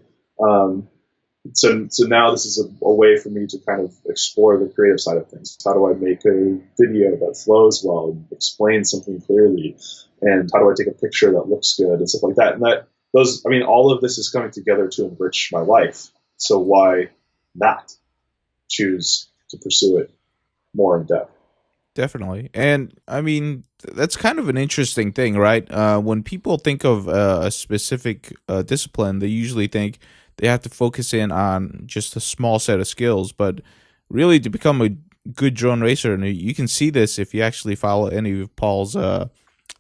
so now this is a way for me to kind of explore the creative side of things. How do I make a video that flows well and explains something clearly, and how do I take a picture that looks good and stuff like that? And I mean, all of this is coming together to enrich my life. So why not choose to pursue it more in depth? Definitely. And I mean, that's kind of an interesting thing, right? When people think of a specific discipline, they usually think they have to focus in on just a small set of skills. But really, to become a good drone racer, and you can see this if you actually follow any of Paul's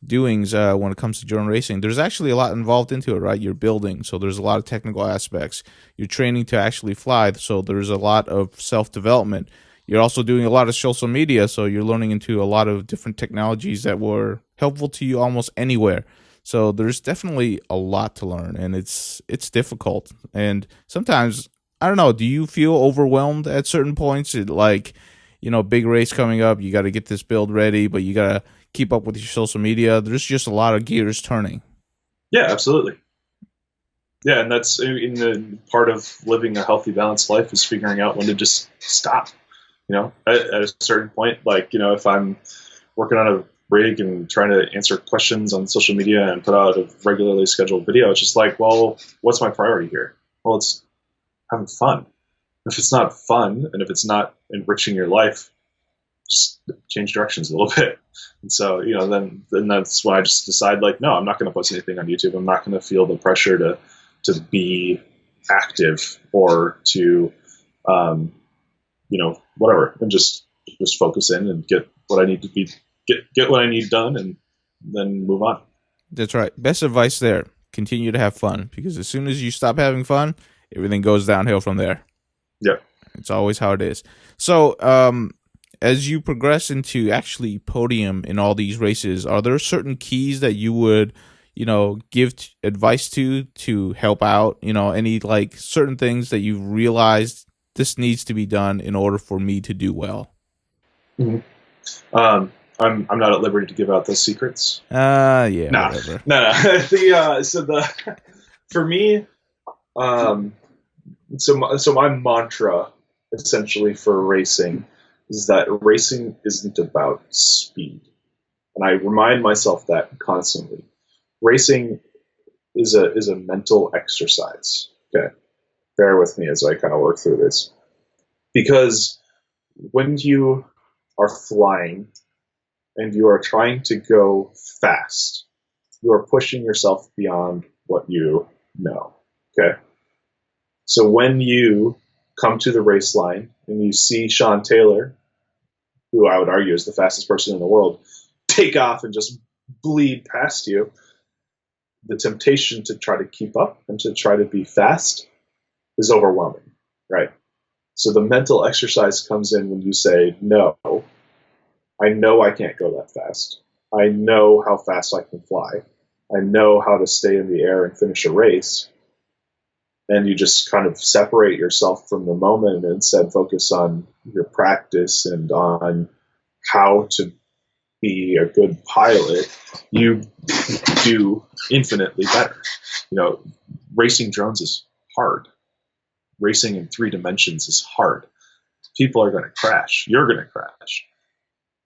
doings when it comes to drone racing, there's actually a lot involved into it, right? You're building, so there's a lot of technical aspects. You're training to actually fly, so there's a lot of self-development. You're also doing a lot of social media, so you're learning into a lot of different technologies that were helpful to you almost anywhere. So there's definitely a lot to learn, and it's difficult. And sometimes, I don't know, do you feel overwhelmed at certain points? Like, big race coming up. You got to get this build ready, but you got to keep up with your social media. There's just a lot of gears turning. Yeah, absolutely. Yeah, and that's in the part of living a healthy, balanced life is figuring out when to just stop. At a certain point, like, if I'm working on a rig and trying to answer questions on social media and put out a regularly scheduled video, it's just like, well, what's my priority here? Well, it's having fun. If it's not fun and if it's not enriching your life, just change directions a little bit. And so, then that's why I just decide, like, no, I'm not going to post anything on YouTube. I'm not going to feel the pressure to be active or to, whatever, and just focus in and get what I need to be, get what I need done, and then move on. That's right. Best advice there. Continue to have fun, because as soon as you stop having fun, everything goes downhill from there. Yeah. It's always how it is. So, as you progress into actually podium in all these races, are there certain keys that you would, give advice to help out? Any like certain things that you've realized this needs to be done in order for me to do well? Mm-hmm. I'm not at liberty to give out those secrets. Yeah, nah, whatever. No. For me, so my mantra essentially for racing is that racing isn't about speed, and I remind myself that constantly. Racing is a mental exercise. Okay, bear with me as I kind of work through this, because when you are flying and you are trying to go fast, you are pushing yourself beyond what you know. Okay. So when you come to the race line and you see Sean Taylor, who I would argue is the fastest person in the world, take off and just bleed past you, the temptation to try to keep up and to try to be fast is overwhelming, right? So the mental exercise comes in when you say, no, I know I can't go that fast. I know how fast I can fly. I know how to stay in the air and finish a race. And you just kind of separate yourself from the moment and instead focus on your practice and on how to be a good pilot. You do infinitely better. Racing drones is hard. Racing in 3 dimensions is hard. People are going to crash. You're going to crash.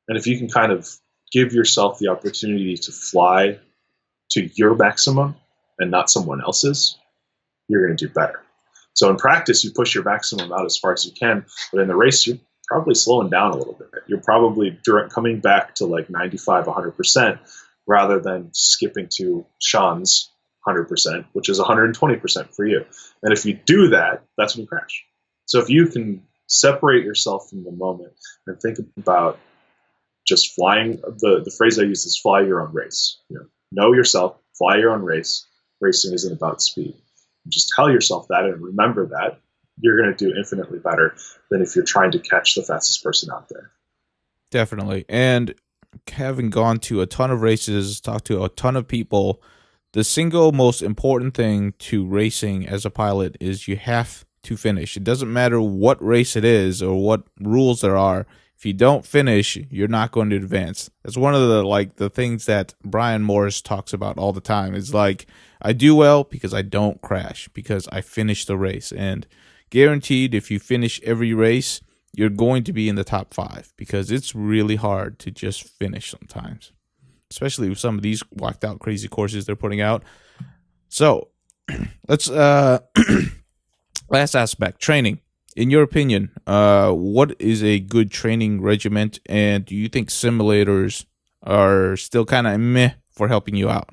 And if you can kind of give yourself the opportunity to fly to your maximum and not someone else's, you're going to do better. So in practice, you push your maximum out as far as you can, but in the race, you're probably slowing down a little bit. You're probably coming back to like 95, 100%, rather than skipping to Sean's 100%, which is 120% for you. And if you do that, that's when you crash. So if you can separate yourself from the moment and think about just flying, the phrase I use is fly your own race. Know yourself, fly your own race. Racing isn't about speed. Just tell yourself that and remember that. You're going to do infinitely better than if you're trying to catch the fastest person out there. Definitely. And having gone to a ton of races, talked to a ton of people, the single most important thing to racing as a pilot is you have to finish. It doesn't matter what race it is or what rules there are. If you don't finish, you're not going to advance. That's one of the things that Brian Morris talks about all the time. It's like, I do well because I don't crash, because I finish the race. And guaranteed, if you finish every race, you're going to be in the top 5, because it's really hard to just finish sometimes, especially with some of these whacked out crazy courses they're putting out. So let's last aspect, training. In your opinion, what is a good training regiment, and do you think simulators are still kind of meh for helping you out?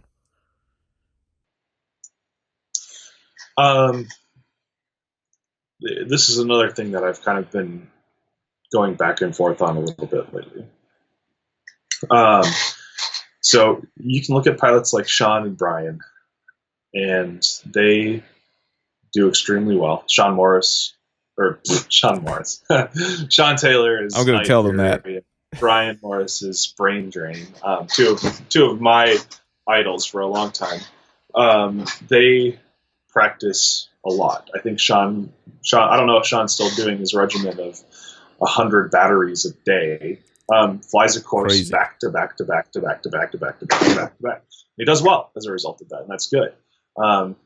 This is another thing that I've kind of been going back and forth on a little bit lately. So you can look at pilots like Sean and Brian, and they do extremely well. Sean Taylor is. I'm going to tell them that. Brian Morris is Brain Drain. Two of my idols for a long time. They practice a lot. I think Sean. I don't know if Sean's still doing his regimen 100 batteries a day, flies a course Crazy. back to back to back to back to back to back to back to back to back. He does well as a result of that, and that's good.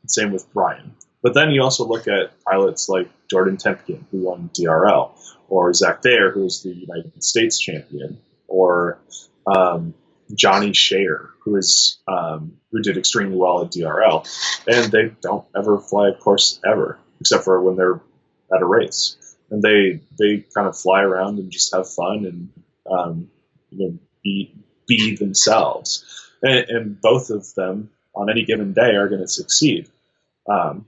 Same with Brian. But then you also look at pilots like Jordan Temkin, who won DRL, or Zach Thayer, who's the United States champion, or Johnny Shayer, who did extremely well at DRL, and they don't ever fly a course ever, except for when they're at a race, and they kind of fly around and just have fun and be themselves, and both of them on any given day are going to succeed. And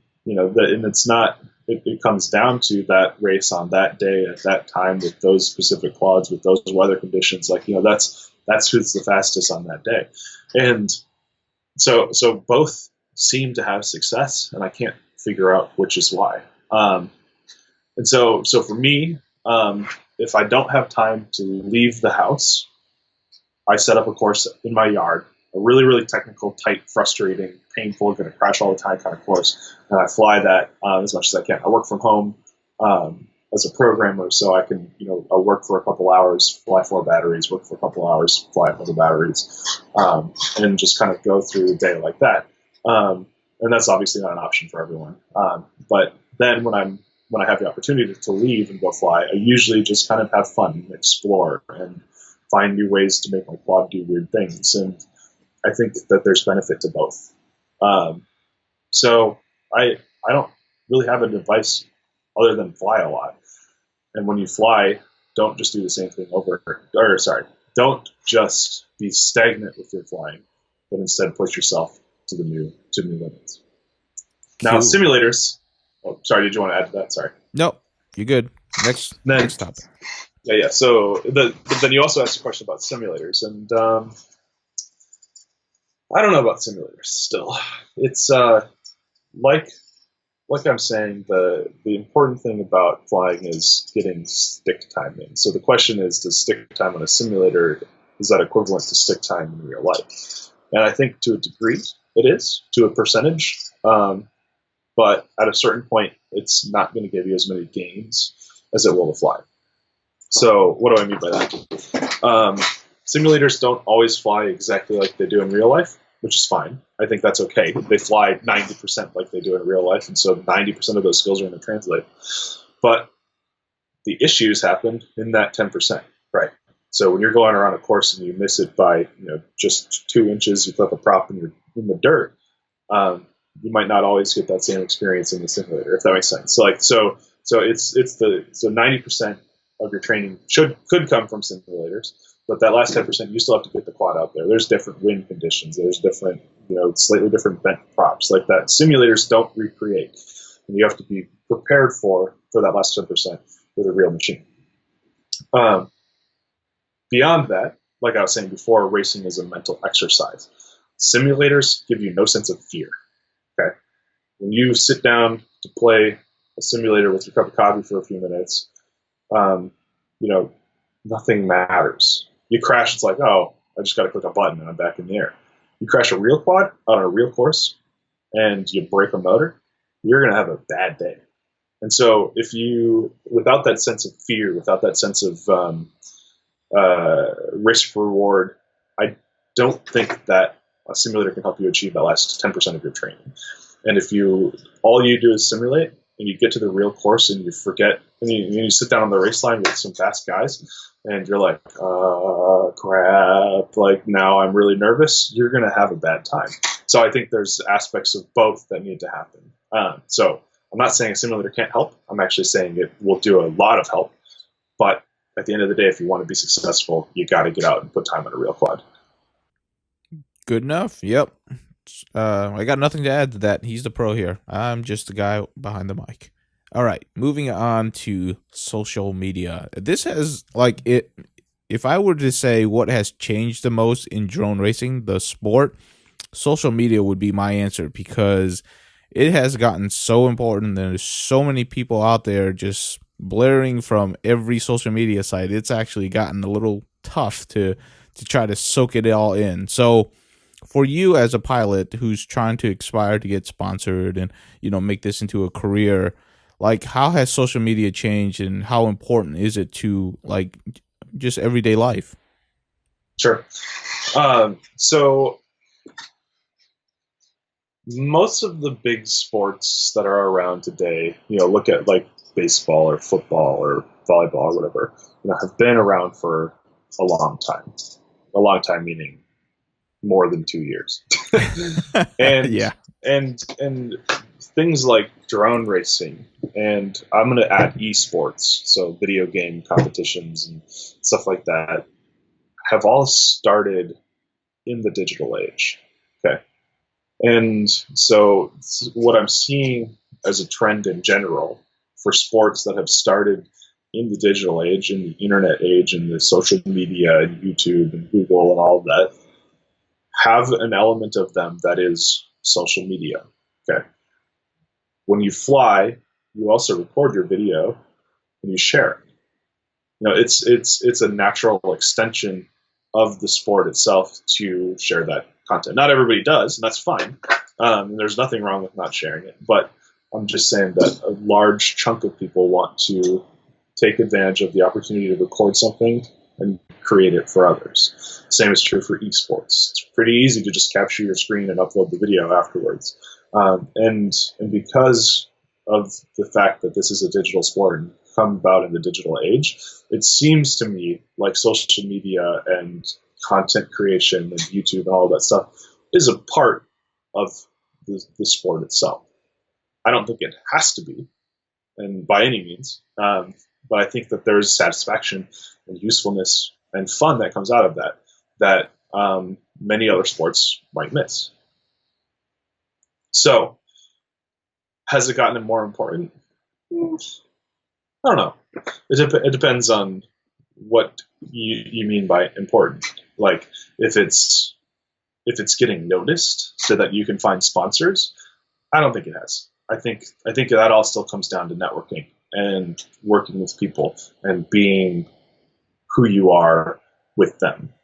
it's not. It comes down to that race on that day at that time with those specific quads with those weather conditions. That's who's the fastest on that day, and so both seem to have success, and I can't figure out which is why. And so for me, if I don't have time to leave the house, I set up a course in my yard, a really, really technical, tight, frustrating, painful, going to crash all the time kind of course, and I fly that as much as I can. I work from home as a programmer, so I can, I'll work for a couple hours, fly 4 batteries, work for a couple hours, fly other batteries, and just kind of go through the day like that. And that's obviously not an option for everyone. But then when I have the opportunity to leave and go fly, I usually just kind of have fun and explore and find new ways to make my quad do weird things. And I think that there's benefit to both. So I don't really have an advice other than fly a lot. And when you fly, don't just do the same thing don't just be stagnant with your flying, but instead push yourself to new limits. Now, simulators. Oh, sorry. Did you want to add to that? Sorry. No, you're good. Next topic. Yeah. So but then you also asked a question about simulators, and I don't know about simulators still. It's like I'm saying, the important thing about flying is getting stick time in. So the question is, does stick time on a simulator, is that equivalent to stick time in real life? And I think to a degree it is, to a percentage. But at a certain point, it's not going to give you as many gains as it will to fly. So what do I mean by that? Simulators don't always fly exactly like they do in real life, which is fine. I think that's okay. They fly 90% like they do in real life, and so 90% of those skills are going to translate. But the issues happen in that 10%, right? So when you're going around a course and you miss it by just 2 inches, you flip a prop and you're in the dirt, you might not always get that same experience in the simulator, if that makes sense. So 90% of your training could come from simulators, but that last 10% you still have to get the quad out there. There's different wind conditions. There's different, slightly different bent props like that. Simulators don't recreate, and you have to be prepared for that last 10% with a real machine. Beyond that, like I was saying before, racing is a mental exercise. Simulators give you no sense of fear. Okay, when you sit down to play a simulator with your cup of coffee for a few minutes, nothing matters. You crash, it's like, oh, I just got to click a button and I'm back in the air. You crash a real quad on a real course and you break a motor, you're going to have a bad day. And so without that sense of fear, without that sense of risk reward, I don't think that a simulator can help you achieve that last 10% of your training. And if all you do is simulate and you get to the real course and you forget, and you sit down on the race line with some fast guys and you're like, crap, like now I'm really nervous, you're going to have a bad time. So I think there's aspects of both that need to happen. So I'm not saying a simulator can't help. I'm actually saying it will do a lot of help. But at the end of the day, if you want to be successful, you got to get out and put time on a real quad. Good enough. Yep. I got nothing to add to that. He's the pro here. I'm just the guy behind the mic. All right, moving on to social media. This has if I were to say what has changed the most in drone racing, the sport, social media would be my answer, because it has gotten so important. There's so many people out there just blaring from every social media site. It's actually gotten a little tough to try to soak it all in. So for you as a pilot who's trying to aspire to get sponsored and make this into a career, Like, how has social media changed, and how important is it to like just everyday life? Sure. So most of the big sports that are around today, look at like baseball or football or volleyball or whatever, have been around for a long time. A long time meaning more than 2 years. and Yeah. and things like drone racing, and I'm going to add esports, so video game competitions and stuff like that, have all started in the digital age. Okay. And so what I'm seeing as a trend in general for sports that have started in the digital age, in the internet age, in the social media and YouTube and Google and all of that, have an element of them that is social media. Okay. When you fly, you also record your video and you share it. It's a natural extension of the sport itself to share that content. Not everybody does, and that's fine. There's nothing wrong with not sharing it, but I'm just saying that a large chunk of people want to take advantage of the opportunity to record something and create it for others. Same is true for esports. It's pretty easy to just capture your screen and upload the video afterwards. And because of the fact that this is a digital sport and come about in the digital age, it seems to me like social media and content creation and YouTube and all that stuff is a part of the sport itself. I don't think it has to be, and by any means, but I think that there's satisfaction and usefulness and fun that comes out of that many other sports might miss. So, has it gotten more important? I don't know. It depends on what you mean by important. Like if it's getting noticed so that you can find sponsors, I don't think it has. I think that all still comes down to networking and working with people and being who you are with them.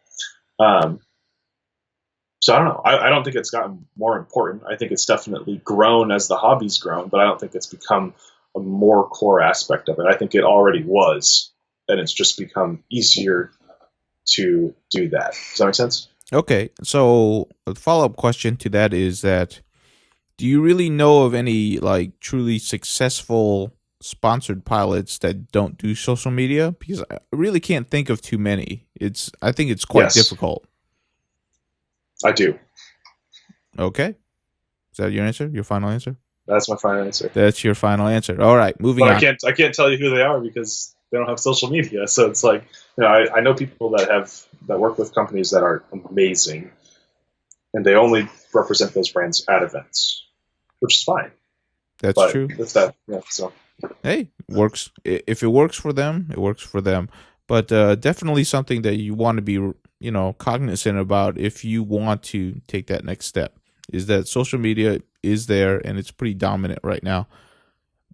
So I don't know. I don't think it's gotten more important. I think it's definitely grown as the hobby's grown, but I don't think it's become a more core aspect of it. I think it already was, and it's just become easier to do that. Does that make sense? Okay. So a follow-up question to that is that, do you really know of any like truly successful sponsored pilots that don't do social media? Because I really can't think of too many. I think it's quite Yes, difficult. I do. Okay. Is that your answer? Your final answer? That's my final answer. That's your final answer. All right, moving But on. I can't tell you who they are because they don't have social media. So it's like, I know people that work with companies that are amazing, and they only represent those brands at events, which is fine. That's But true. it's that, yeah. So Hey, works. If it works for them, it works for them. But definitely something that you want to be, cognizant about if you want to take that next step is that social media is there and it's pretty dominant right now.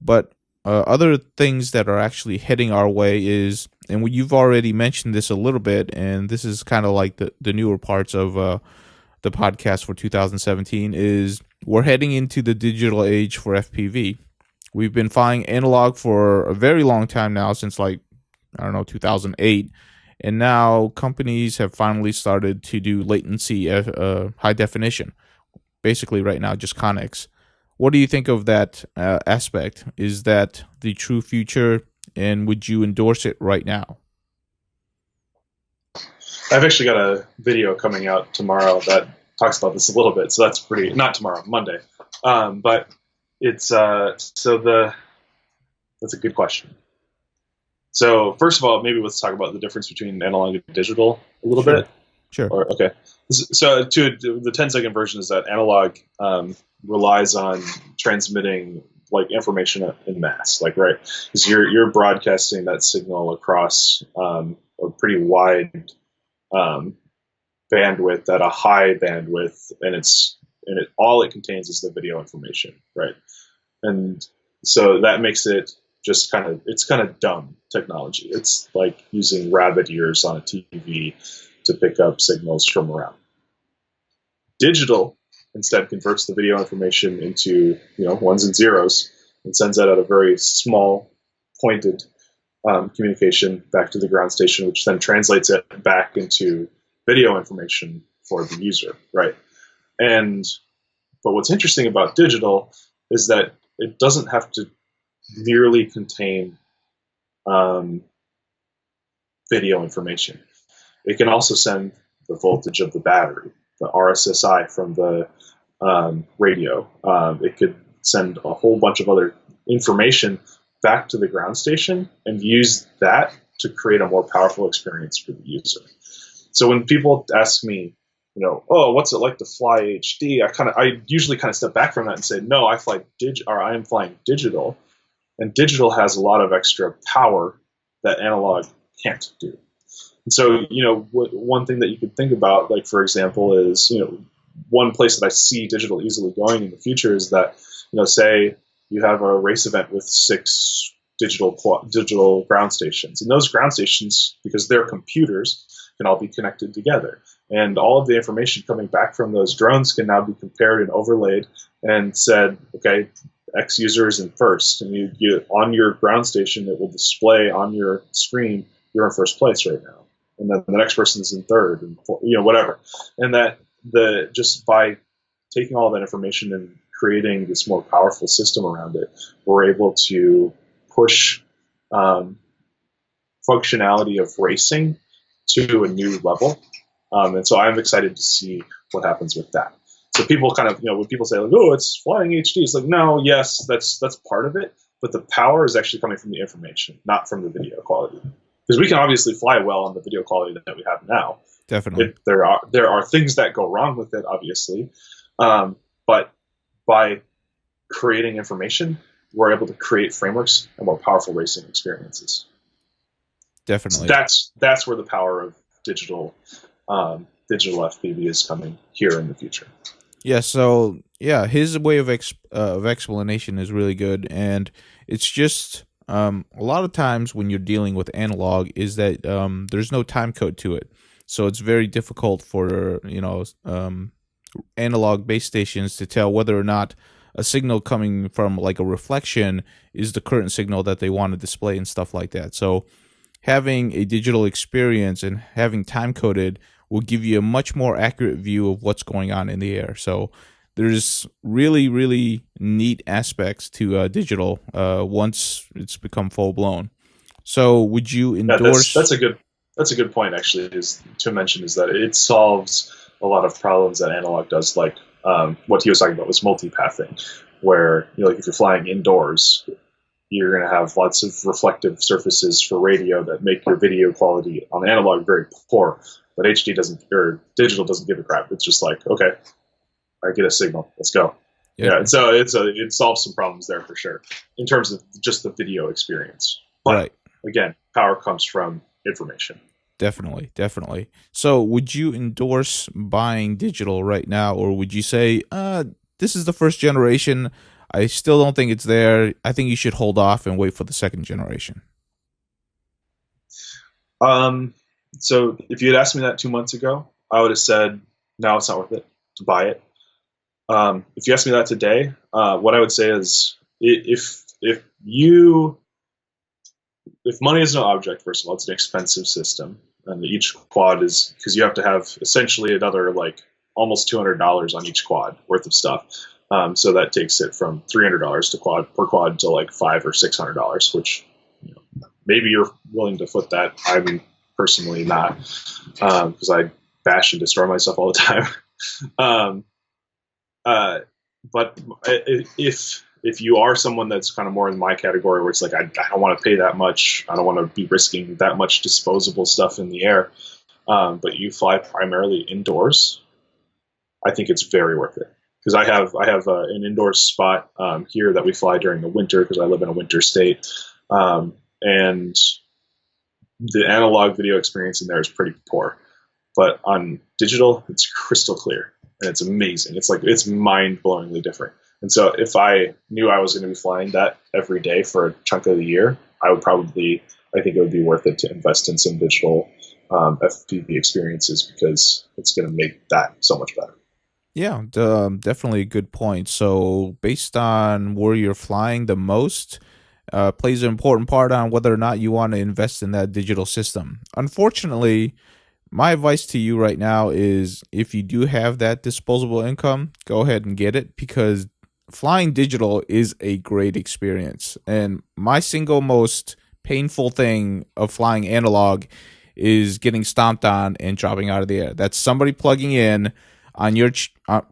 But other things that are actually heading our way is, and you've already mentioned this a little bit, and this is kind of like the newer parts of the podcast for 2017, is we're heading into the digital age for FPV. We've been flying analog for a very long time now, since like, I don't know, 2008. And now companies have finally started to do latency high definition. Basically, right now, just Connex. What do you think of that aspect? Is that the true future, and would you endorse it right now? I've actually got a video coming out tomorrow that talks about this a little bit. So that's not tomorrow, Monday. But it's that's a good question. So first of all, maybe let's talk about the difference between analog and digital a little bit. Sure. Okay. So the 10-second version is that analog relies on transmitting like information in mass, like, right? Because you're broadcasting that signal across a pretty wide bandwidth at a high bandwidth, and all it contains is the video information, right? And so that makes it just kind of dumb technology. It's like using rabbit ears on a TV to pick up signals from around. Digital instead converts the video information into ones and zeros and sends that out a very small, pointed communication back to the ground station, which then translates it back into video information for the user, right? And but what's interesting about digital is that it doesn't have to merely contain um, video information. It can also send the voltage of the battery, the RSSI from the radio. It could send a whole bunch of other information back to the ground station and use that to create a more powerful experience for the user. So when people ask me, oh, what's it like to fly HD? I usually kind of step back from that and say, no, I am flying digital, and digital has a lot of extra power that analog can't do. And so, one thing that you could think about, like, for example, is, one place that I see digital easily going in the future is that, say you have a race event with 6 digital ground stations. And those ground stations, because they're computers, can all be connected together. And all of the information coming back from those drones can now be compared and overlaid and said, okay, X user is in first. And you on your ground station, it will display on your screen, you're in first place right now. And then the next person is in third, and whatever. And that just by taking all that information and creating this more powerful system around it, we're able to push functionality of racing to a new level. And so I'm excited to see what happens with that. So people kind of, when people say, like, oh, it's flying HD, it's like, no, yes, that's part of it, but the power is actually coming from the information, not from the video quality. Because we can obviously fly well on the video quality that we have now. Definitely. There are things that go wrong with it, obviously. But by creating information, we're able to create frameworks and more powerful racing experiences. Definitely. So that's where the power of digital FPV is coming here in the future. Yeah. So yeah, his way of explanation is really good, and it's just a lot of times when you're dealing with analog is that there's no time code to it, so it's very difficult for analog base stations to tell whether or not a signal coming from like a reflection is the current signal that they want to display and stuff like that. So having a digital experience and having time coded will give you a much more accurate view of what's going on in the air. So there's really, really neat aspects to digital once it's become full blown. So would you endorse? That's a good point, actually, is to mention, is that it solves a lot of problems that analog does, like what he was talking about was multipathing, where like if you're flying indoors, you're going to have lots of reflective surfaces for radio that make your video quality on analog very poor. But digital doesn't give a crap. It's just like, okay, I get a signal, let's go. Yeah, and so it solves some problems there for sure in terms of just the video experience. But right. Again, power comes from information. Definitely. So would you endorse buying digital right now, or would you say, this is the first generation, I still don't think it's there, I think you should hold off and wait for the second generation? So if you had asked me that 2 months ago, I would have said, no, it's not worth it to buy it. If you ask me that today, what I would say is, if money is no object, first of all, it's an expensive system, and each quad is, because you have to have essentially another like almost $200 on each quad worth of stuff. So that takes it from $300 per quad to like $500 or $600, which maybe you're willing to foot that. I mean, personally not, because I bash and destroy myself all the time. But if you are someone that's kind of more in my category, where it's like I don't want to pay that much, I don't want to be risking that much disposable stuff in the air, but you fly primarily indoors, I think it's very worth it. Because I have an indoor spot here that we fly during the winter, because I live in a winter state, and the analog video experience in there is pretty poor. But on digital, it's crystal clear, and it's amazing. It's mind-blowingly different. And so if I knew I was going to be flying that every day for a chunk of the year, I think it would be worth it to invest in some digital FPV experiences, because it's going to make that so much better. Yeah, definitely a good point. So, based on where you're flying the most, plays an important part on whether or not you want to invest in that digital system. Unfortunately, my advice to you right now is if you do have that disposable income, go ahead and get it because flying digital is a great experience. And my single most painful thing of flying analog is getting stomped on and dropping out of the air. That's somebody plugging in on your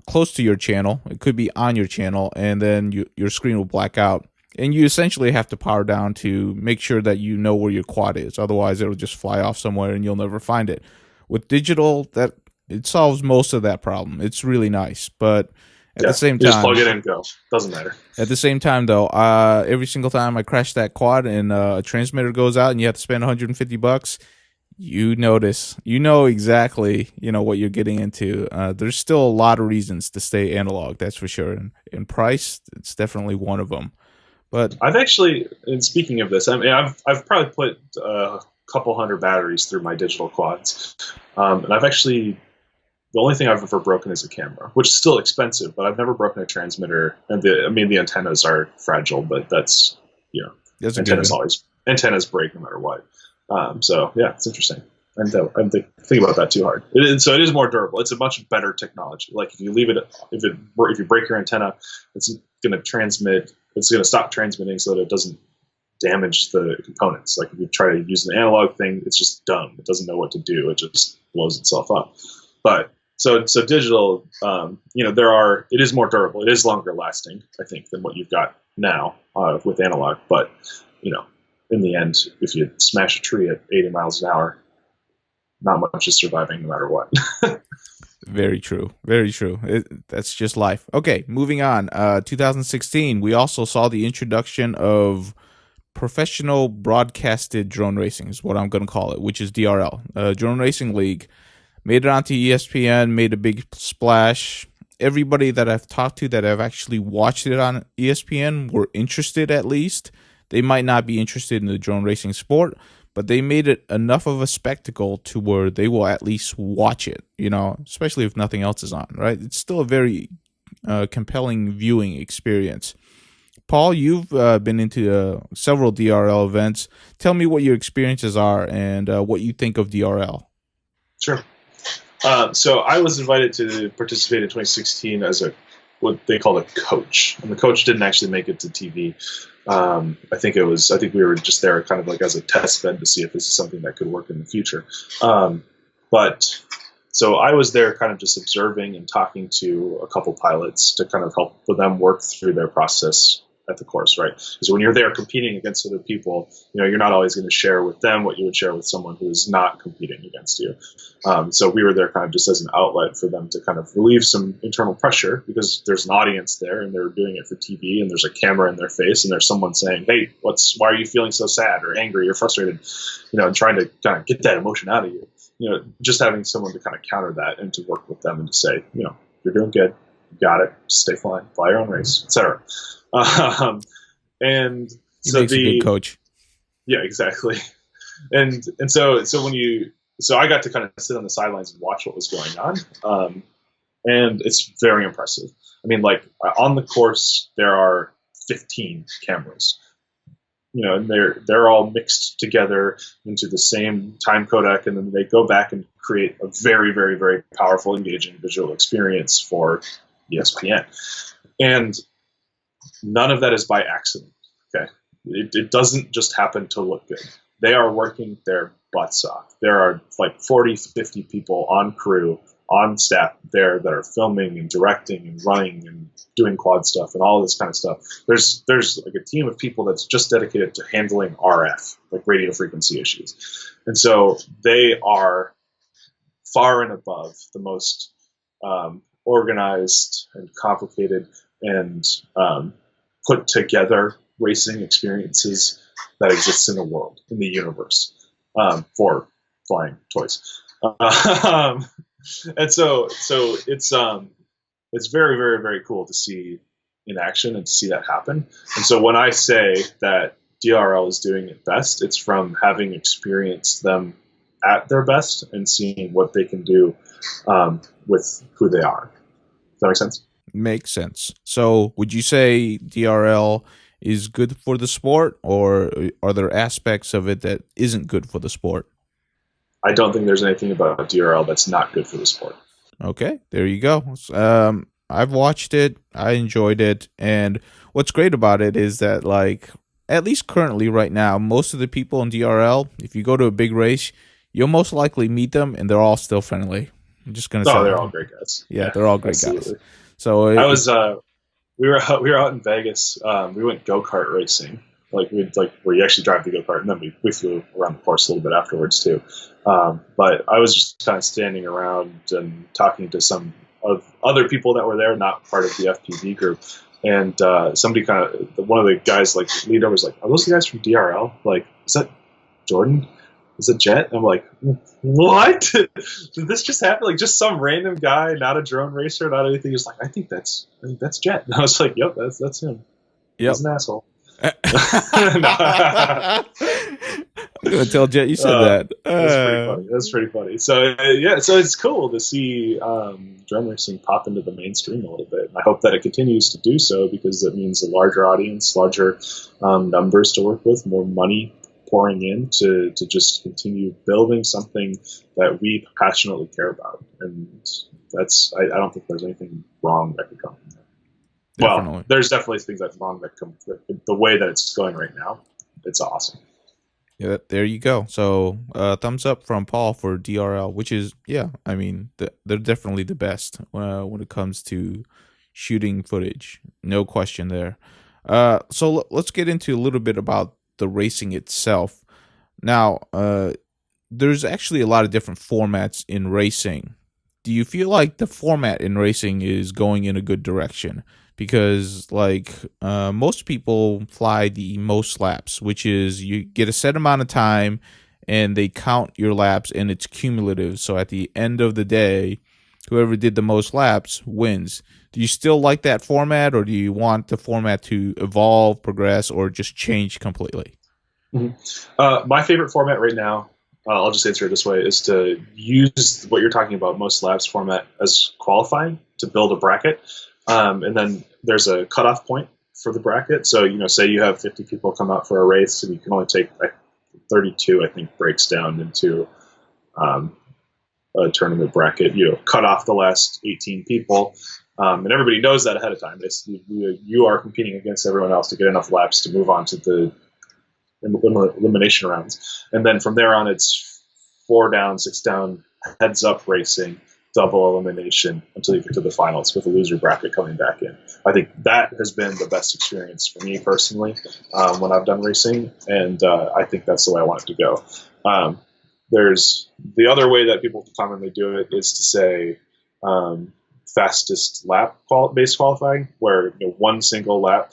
close to your channel. It could be on your channel, and then your screen will black out. And you essentially have to power down to make sure that you know where your quad is. Otherwise, it'll just fly off somewhere and you'll never find it. With digital, that it solves most of that problem. It's really nice, but at the Yeah, same you just plug time, it in and go. Doesn't matter. though, every single time I crash that quad and a transmitter goes out and you have to spend $150, you notice, you know exactly, what you're getting into. There's still a lot of reasons to stay analog, that's for sure. And price, it's definitely one of them. But I've actually, and speaking of this, I mean, I've probably put a couple hundred batteries through my digital quads, and I've actually the only thing I've ever broken is a camera, which is still expensive, but I've never broken a transmitter. And the antennas are fragile, but that's you know, that's a antennas given. always antennas break no matter what. So yeah, it's interesting. I'm thinking about that too hard. So it is more durable. It's a much better technology. Like if you leave it, if you break your antenna, it's going to transmit. It's going to stop transmitting so that it doesn't damage the components. Like if you try to use an analog thing, it's just dumb. It doesn't know what to do. It just blows itself up. But so digital, it is more durable. It is longer lasting, I think, than what you've got now with analog. But you know, in the end, if you smash a tree at 80 miles an hour, not much is surviving no matter what. Very true. Very true. That's just life. Okay, moving on. 2016, we also saw the introduction of professional broadcasted drone racing, is what I'm going to call it, which is DRL. Drone Racing League made it onto ESPN, made a big splash. Everybody that I've talked to that have actually watched it on ESPN were interested at least. They might not be interested in the drone racing sport, but they made it enough of a spectacle to where they will at least watch it, especially if nothing else is on, right? It's still a very compelling viewing experience. Paul, you've been into several DRL events. Tell me what your experiences are and what you think of DRL. Sure. So I was invited to participate in 2016 as what they called a coach, and the coach didn't actually make it to TV. I think we were just there kind of like as a test bed to see if this is something that could work in the future. But so I was there kind of just observing and talking to a couple pilots to kind of help them work through their process at the course, right? Because when you're there competing against other people, you're not always going to share with them what you would share with someone who is not competing against you. So we were there kind of just as an outlet for them to kind of relieve some internal pressure because there's an audience there and they're doing it for TV and there's a camera in their face and there's someone saying, hey, why are you feeling so sad or angry or frustrated, and trying to kind of get that emotion out of you. Just having someone to kind of counter that and to work with them and to say, you're doing good, you got it, stay flying, fly your own race, etc. And He so makes a good coach. yeah, exactly. And so I got to kind of sit on the sidelines and watch what was going on. And it's very impressive. I mean, like on the course, there are 15 cameras, and they're all mixed together into the same time codec. And then they go back and create a very, very, very powerful, engaging visual experience for ESPN. And none of that is by accident. Okay. It doesn't just happen to look good. They are working their butts off. There are like 40, 50 people on crew, on staff there that are filming and directing and running and doing quad stuff and all this kind of stuff. There's like a team of people that's just dedicated to handling RF, like radio frequency issues. And so they are far and above the most organized and complicated and put together racing experiences that exists in the world, in the universe, for flying toys. And so it's very, very, very cool to see in action and to see that happen. And so when I say that DRL is doing it best, it's from having experienced them at their best and seeing what they can do with who they are. that make sense? Makes sense. So, would you say DRL is good for the sport, or are there aspects of it that isn't good for the sport? I don't think there's anything about DRL that's not good for the sport. Okay, there you go. I've watched it. I enjoyed it, and what's great about it is that, like, at least currently, right now, most of the people in DRL, if you go to a big race, you'll most likely meet them, and they're all still friendly. I'm just gonna say, Oh, they're all great guys. yeah, they're all great absolutely. guys. So I was we were out in Vegas. We went go-kart racing. Where you actually drive the go-kart, and then we flew around the course a little bit afterwards too. But I was just kind of standing around and talking to some of other people that were there, not part of the FPV group. And somebody one of the guys leaned over, was like, "Are those the guys from DRL? Like, is that Jordan? Is it Jet?" I'm like, "What? Did this just happen? Like, just some random guy, not a drone racer, not anything." He's like, I think that's Jet." And I was like, "Yep, that's him. yep. He's an asshole." I'm gonna tell Jet you said that. That's pretty funny. So so it's cool to see drone racing pop into the mainstream a little bit. And I hope that it continues to do so, because it means a larger audience, larger numbers to work with, more money pouring in to just continue building something that we passionately care about. And I don't think there's anything wrong that could come from that. Definitely. Well, there's definitely things that's wrong that come the way that it's going right now. It's awesome. Yeah, there you go. So, thumbs up from Paul for DRL, which is, yeah, I mean, they're definitely the best when it comes to shooting footage. No question there. So let's get into a little bit about the racing itself. Now, there's actually a lot of different formats in racing. Do you feel like the format in racing is going in a good direction? Because, like, most people fly the most laps, which is you get a set amount of time and they count your laps and it's cumulative. So at the end of the day, whoever did the most laps wins. Do you still like that format, or do you want the format to evolve, progress, or just change completely? Mm-hmm. My favorite format right now, I'll just answer it this way, is to use what you're talking about, most laps format, as qualifying to build a bracket. And then there's a cutoff point for the bracket. So, say you have 50 people come out for a race, and you can only take 32, I think, breaks down into a tournament bracket. Cut off the last 18 people, and everybody knows that ahead of time. You are competing against everyone else to get enough laps to move on to the elimination rounds. And then from there on, it's 4 down, 6 down, heads up racing, double elimination until you get to the finals, with a loser bracket coming back in. I think that has been the best experience for me personally when I've done racing, and I think that's the way I want it to go. There's the other way that people commonly do it is to say fastest lap based qualifying, where one single lap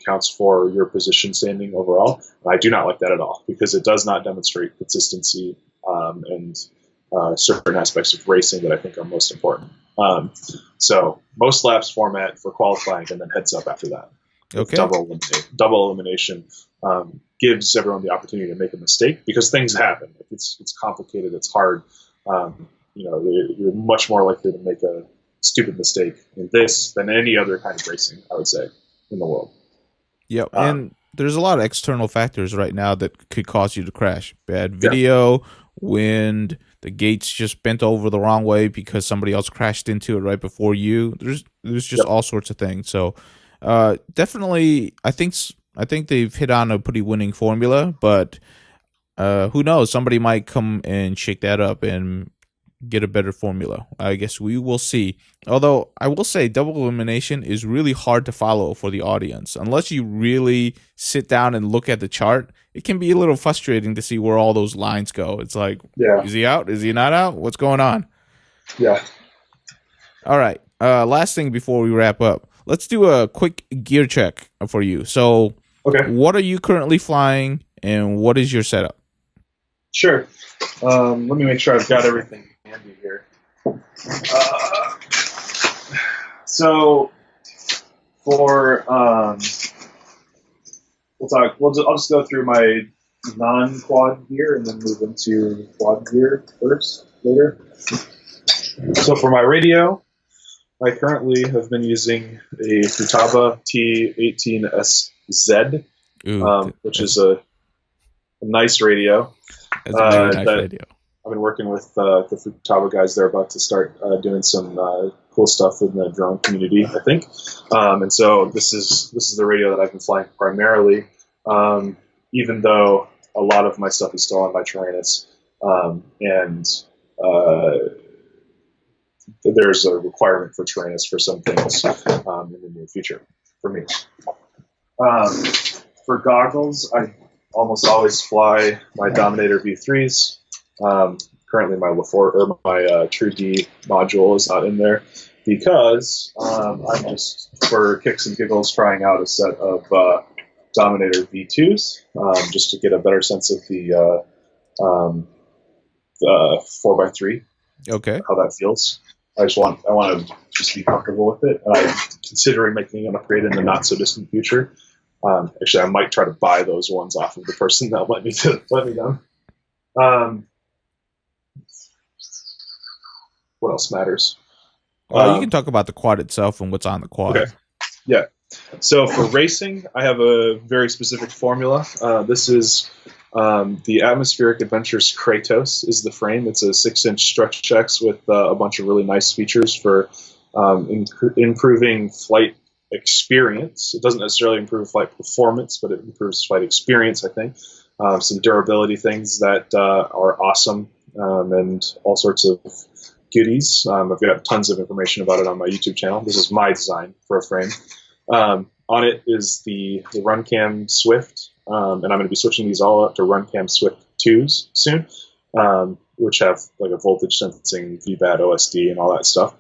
counts for your position standing overall. And I do not like that at all, because it does not demonstrate consistency and certain aspects of racing that I think are most important. So most laps format for qualifying, and then heads up after that. Okay. Double elimination gives everyone the opportunity to make a mistake, because things happen. It's complicated. It's hard. You're much more likely to make a stupid mistake in this than any other kind of racing, I would say, in the world. Yep. And there's a lot of external factors right now that could cause you to crash. Bad video, wind, the gates just bent over the wrong way because somebody else crashed into it right before you. There's just all sorts of things. So definitely, I think they've hit on a pretty winning formula, but who knows? Somebody might come and shake that up and get a better formula. I guess we will see. Although I will say double elimination is really hard to follow for the audience. Unless you really sit down and look at the chart, it can be a little frustrating to see where all those lines go. It's like, is he out? Is he not out? What's going on? Yeah. All right. Last thing before we wrap up. Let's do a quick gear check for you. So, what are you currently flying, and what is your setup? Sure. Let me make sure I've got everything handy here. So, for I'll just go through my non-quad gear and then move into quad gear later. So for my radio, I currently have been using a Futaba T18SZ, Ooh, which is a nice radio. that's a very nice that radio. I've been working with the Futaba guys. They're about to start doing some cool stuff in the drone community, I think. And so this is the radio that I've been flying primarily, even though a lot of my stuff is still on my Taranis, and there's a requirement for Taranis for some things in the near future for me. For goggles, I almost always fly my Dominator V3s. Currently, my True D module is not in there because I'm just, for kicks and giggles, trying out a set of Dominator V2s just to get a better sense of the 4x3. Okay. How that feels. I want to just be comfortable with it, and I'm considering making an upgrade in the not so distant future. Actually, I might try to buy those ones off of the person that let me down. What else matters? You can talk about the quad itself and what's on the quad. Okay. Yeah. So for racing, I have a very specific formula. This is the Atmospheric Adventures Kratos is the frame. It's a 6-inch stretch X with a bunch of really nice features for improving flight experience. It doesn't necessarily improve flight performance, but it improves flight experience, I think. Some durability things that are awesome, and all sorts of goodies. I've got tons of information about it on my YouTube channel. This is my design for a frame. On it is the RunCam Swift, and I'm going to be switching these all up to RunCam Swift 2s soon, which have like a voltage sensing, VBAT, OSD, and all that stuff.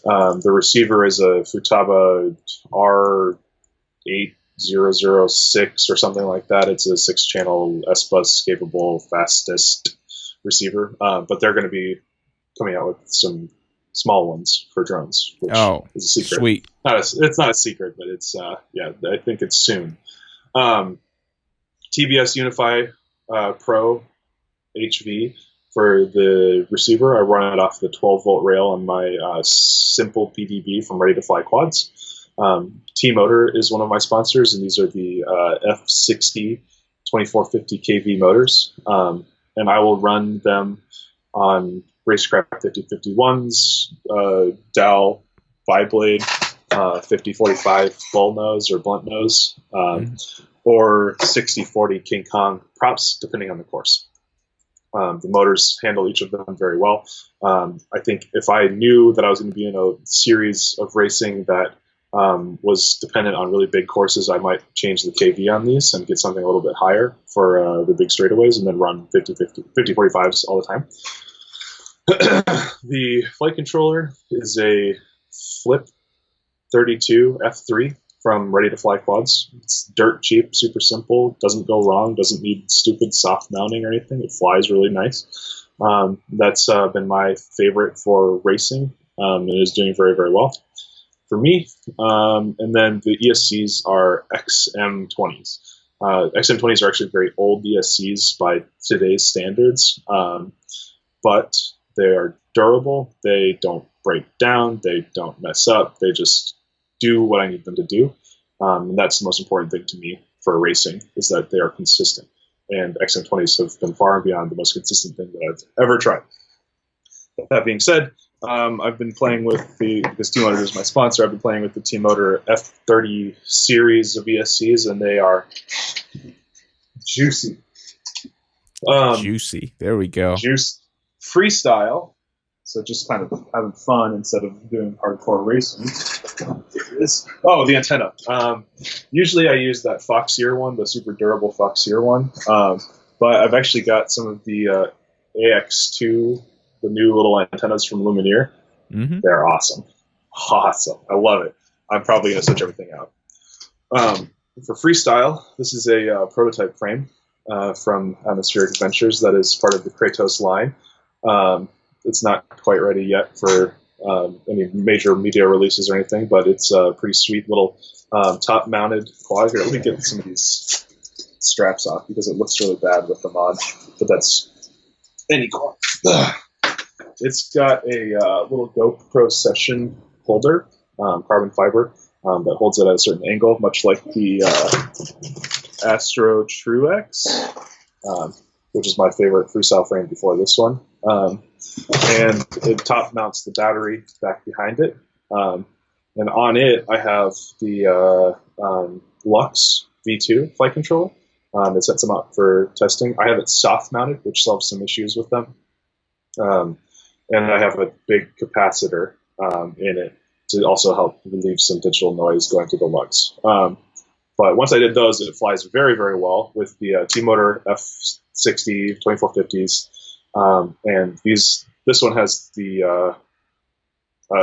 The receiver is a Futaba R8006 or something like that. It's a 6-channel S-Bus capable fastest receiver, but they're going to be coming out with some small ones for drones, which is a secret. Sweet. It's not a secret, but it's I think it's soon. TBS Unify Pro HV for the receiver. I run it off the 12-volt rail on my simple PDB from Ready to Fly Quads. T-Motor is one of my sponsors, and these are the F60 2450 kV motors, and I will run them on Racecraft 5051s, Dow Biblade 5045 bull nose or blunt nose, or 6040 King Kong props, depending on the course. The motors handle each of them very well. I think if I knew that I was going to be in a series of racing that was dependent on really big courses, I might change the KV on these and get something a little bit higher for the big straightaways, and then run 5045s all the time. The flight controller is a Flip 32 F3 from Ready to Fly Quads. It's dirt cheap, super simple, doesn't go wrong, doesn't need stupid soft mounting or anything. It flies really nice. That's been my favorite for racing, and is doing very, very well for me. And then the ESCs are XM20s. XM20s are actually very old ESCs by today's standards, but they are durable. They don't break down. They don't mess up. They just do what I need them to do. And that's the most important thing to me for racing, is that they are consistent. And XM20s have been far and beyond the most consistent thing that I've ever tried. That being said, I've been playing with because T-Motor is my sponsor. I've been playing with the T-Motor F30 series of ESCs, and they are juicy. Juicy. There we go. Juice. Freestyle. So just kind of having fun instead of doing hardcore racing. Here it is. Oh, the antenna. Usually I use that Foxier one, the super durable Foxier one. But I've actually got some of the AX2, the new little antennas from Lumineer. Mm-hmm. They're awesome. Awesome. I love it. I'm probably going to switch everything out. For freestyle, this is a prototype frame from Atmospheric Adventures that is part of the Kratos line. It's not quite ready yet for any major media releases or anything, but it's a pretty sweet little top-mounted quad. Here, let me get some of these straps off because it looks really bad with the mod, but that's any quad. It's got a little GoPro Session holder, carbon fiber, that holds it at a certain angle, much like the Astro True X, which is my favorite freestyle frame before this one. And it top mounts the battery back behind it. And on it, I have the Lux V2 flight controller. It sets them up for testing. I have it soft mounted, which solves some issues with them. And I have a big capacitor in it to also help relieve some digital noise going through the Lux. But once I did those, it flies very, very well with the T-Motor F60 2450s. And this one has the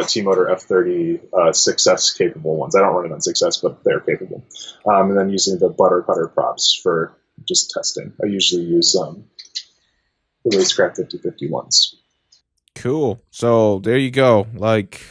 T-Motor F30 6S capable ones. I don't run it on 6S, but they're capable. And then using the butter cutter props for just testing. I usually use the Racecraft 5050 ones. Cool. So there you go. Like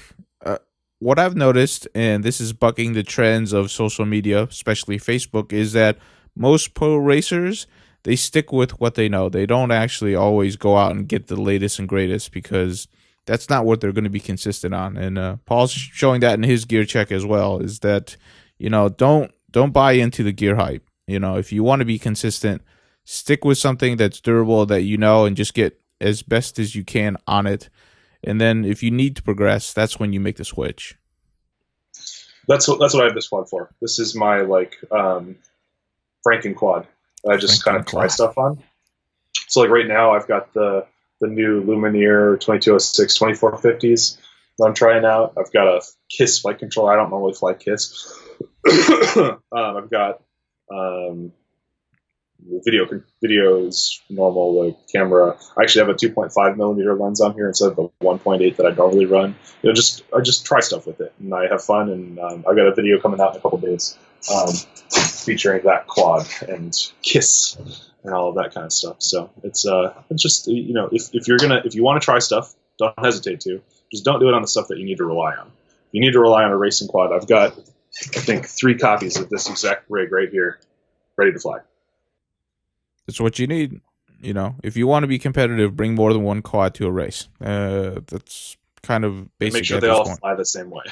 what I've noticed, and this is bucking the trends of social media, especially Facebook, is that most pro racers, they stick with what they know. They don't actually always go out and get the latest and greatest, because that's not what they're going to be consistent on. And Paul's showing that in his gear check as well, is that, don't buy into the gear hype. If you want to be consistent, stick with something that's durable, that and just get as best as you can on it. And then if you need to progress, that's when you make the switch. That's what I have this quad for. This is my Franken quad. I just kind of try stuff on. So right now I've got the new Lumineer 2206 2450s that I'm trying out. I've got a KISS flight controller. I don't normally fly KISS. I've got videos normal, the camera. I actually have a 2.5 millimeter lens on here instead of the 1.8 that I normally run. I just try stuff with it, and I have fun. And I've got a video coming out in a couple days featuring that quad and KISS and all of that kind of stuff. So it's just if you want to try stuff, don't hesitate to. Just don't do it on the stuff that you need to rely on. If you need to rely on a racing quad, I've got I think 3 copies of this exact rig right here, ready to fly. That's what you need. If you want to be competitive, bring more than one quad to a race. That's kind of basic. Make sure they all fly the same way.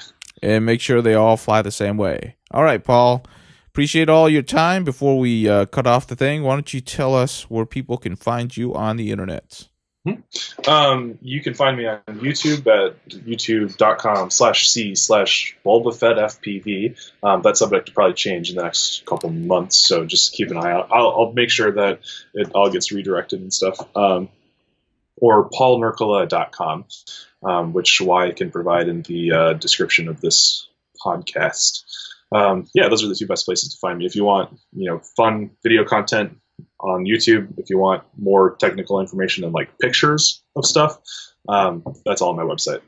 And make sure they all fly the same way. All right, Paul. Appreciate all your time. Before we cut off the thing, why don't you tell us where people can find you on the internet? You can find me on YouTube at youtube.com/c/BulbaFedFPV. That's subject to probably change in the next couple months, so just keep an eye out. I'll make sure that it all gets redirected and stuff. Or paulnercola.com, which I can provide in the description of this podcast. Those are the 2 best places to find me. If you want, fun video content on YouTube, if you want more technical information and pictures of stuff, that's all on my website.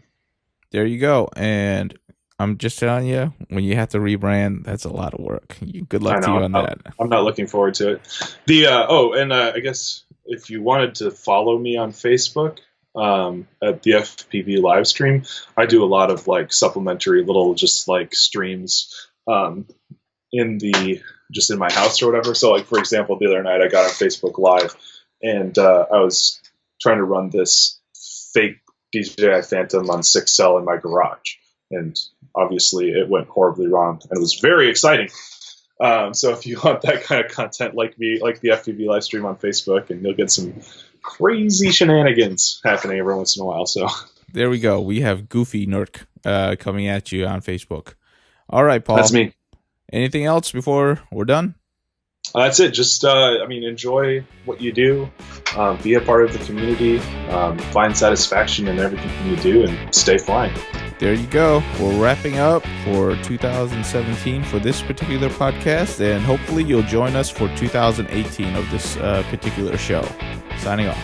There you go. And I'm just telling you, when you have to rebrand, that's a lot of work. Good luck to you on that. I'm not looking forward to it. I guess if you wanted to follow me on Facebook at the FPV live stream, I do a lot of supplementary little streams in my house or whatever. So for example, the other night I got on Facebook Live and I was trying to run this fake DJI Phantom on 6 cell in my garage. And obviously it went horribly wrong and it was very exciting. So if you want that kind of content like the FPV live stream on Facebook, and you'll get some crazy shenanigans happening every once in a while. So there we go. We have Goofy Nurk coming at you on Facebook. All right, Paul. That's me. Anything else before we're done? That's it. Just, enjoy what you do. Be a part of the community. Find satisfaction in everything you do, and stay flying. There you go. We're wrapping up for 2017 for this particular podcast, and hopefully you'll join us for 2018 of this particular show. Signing off.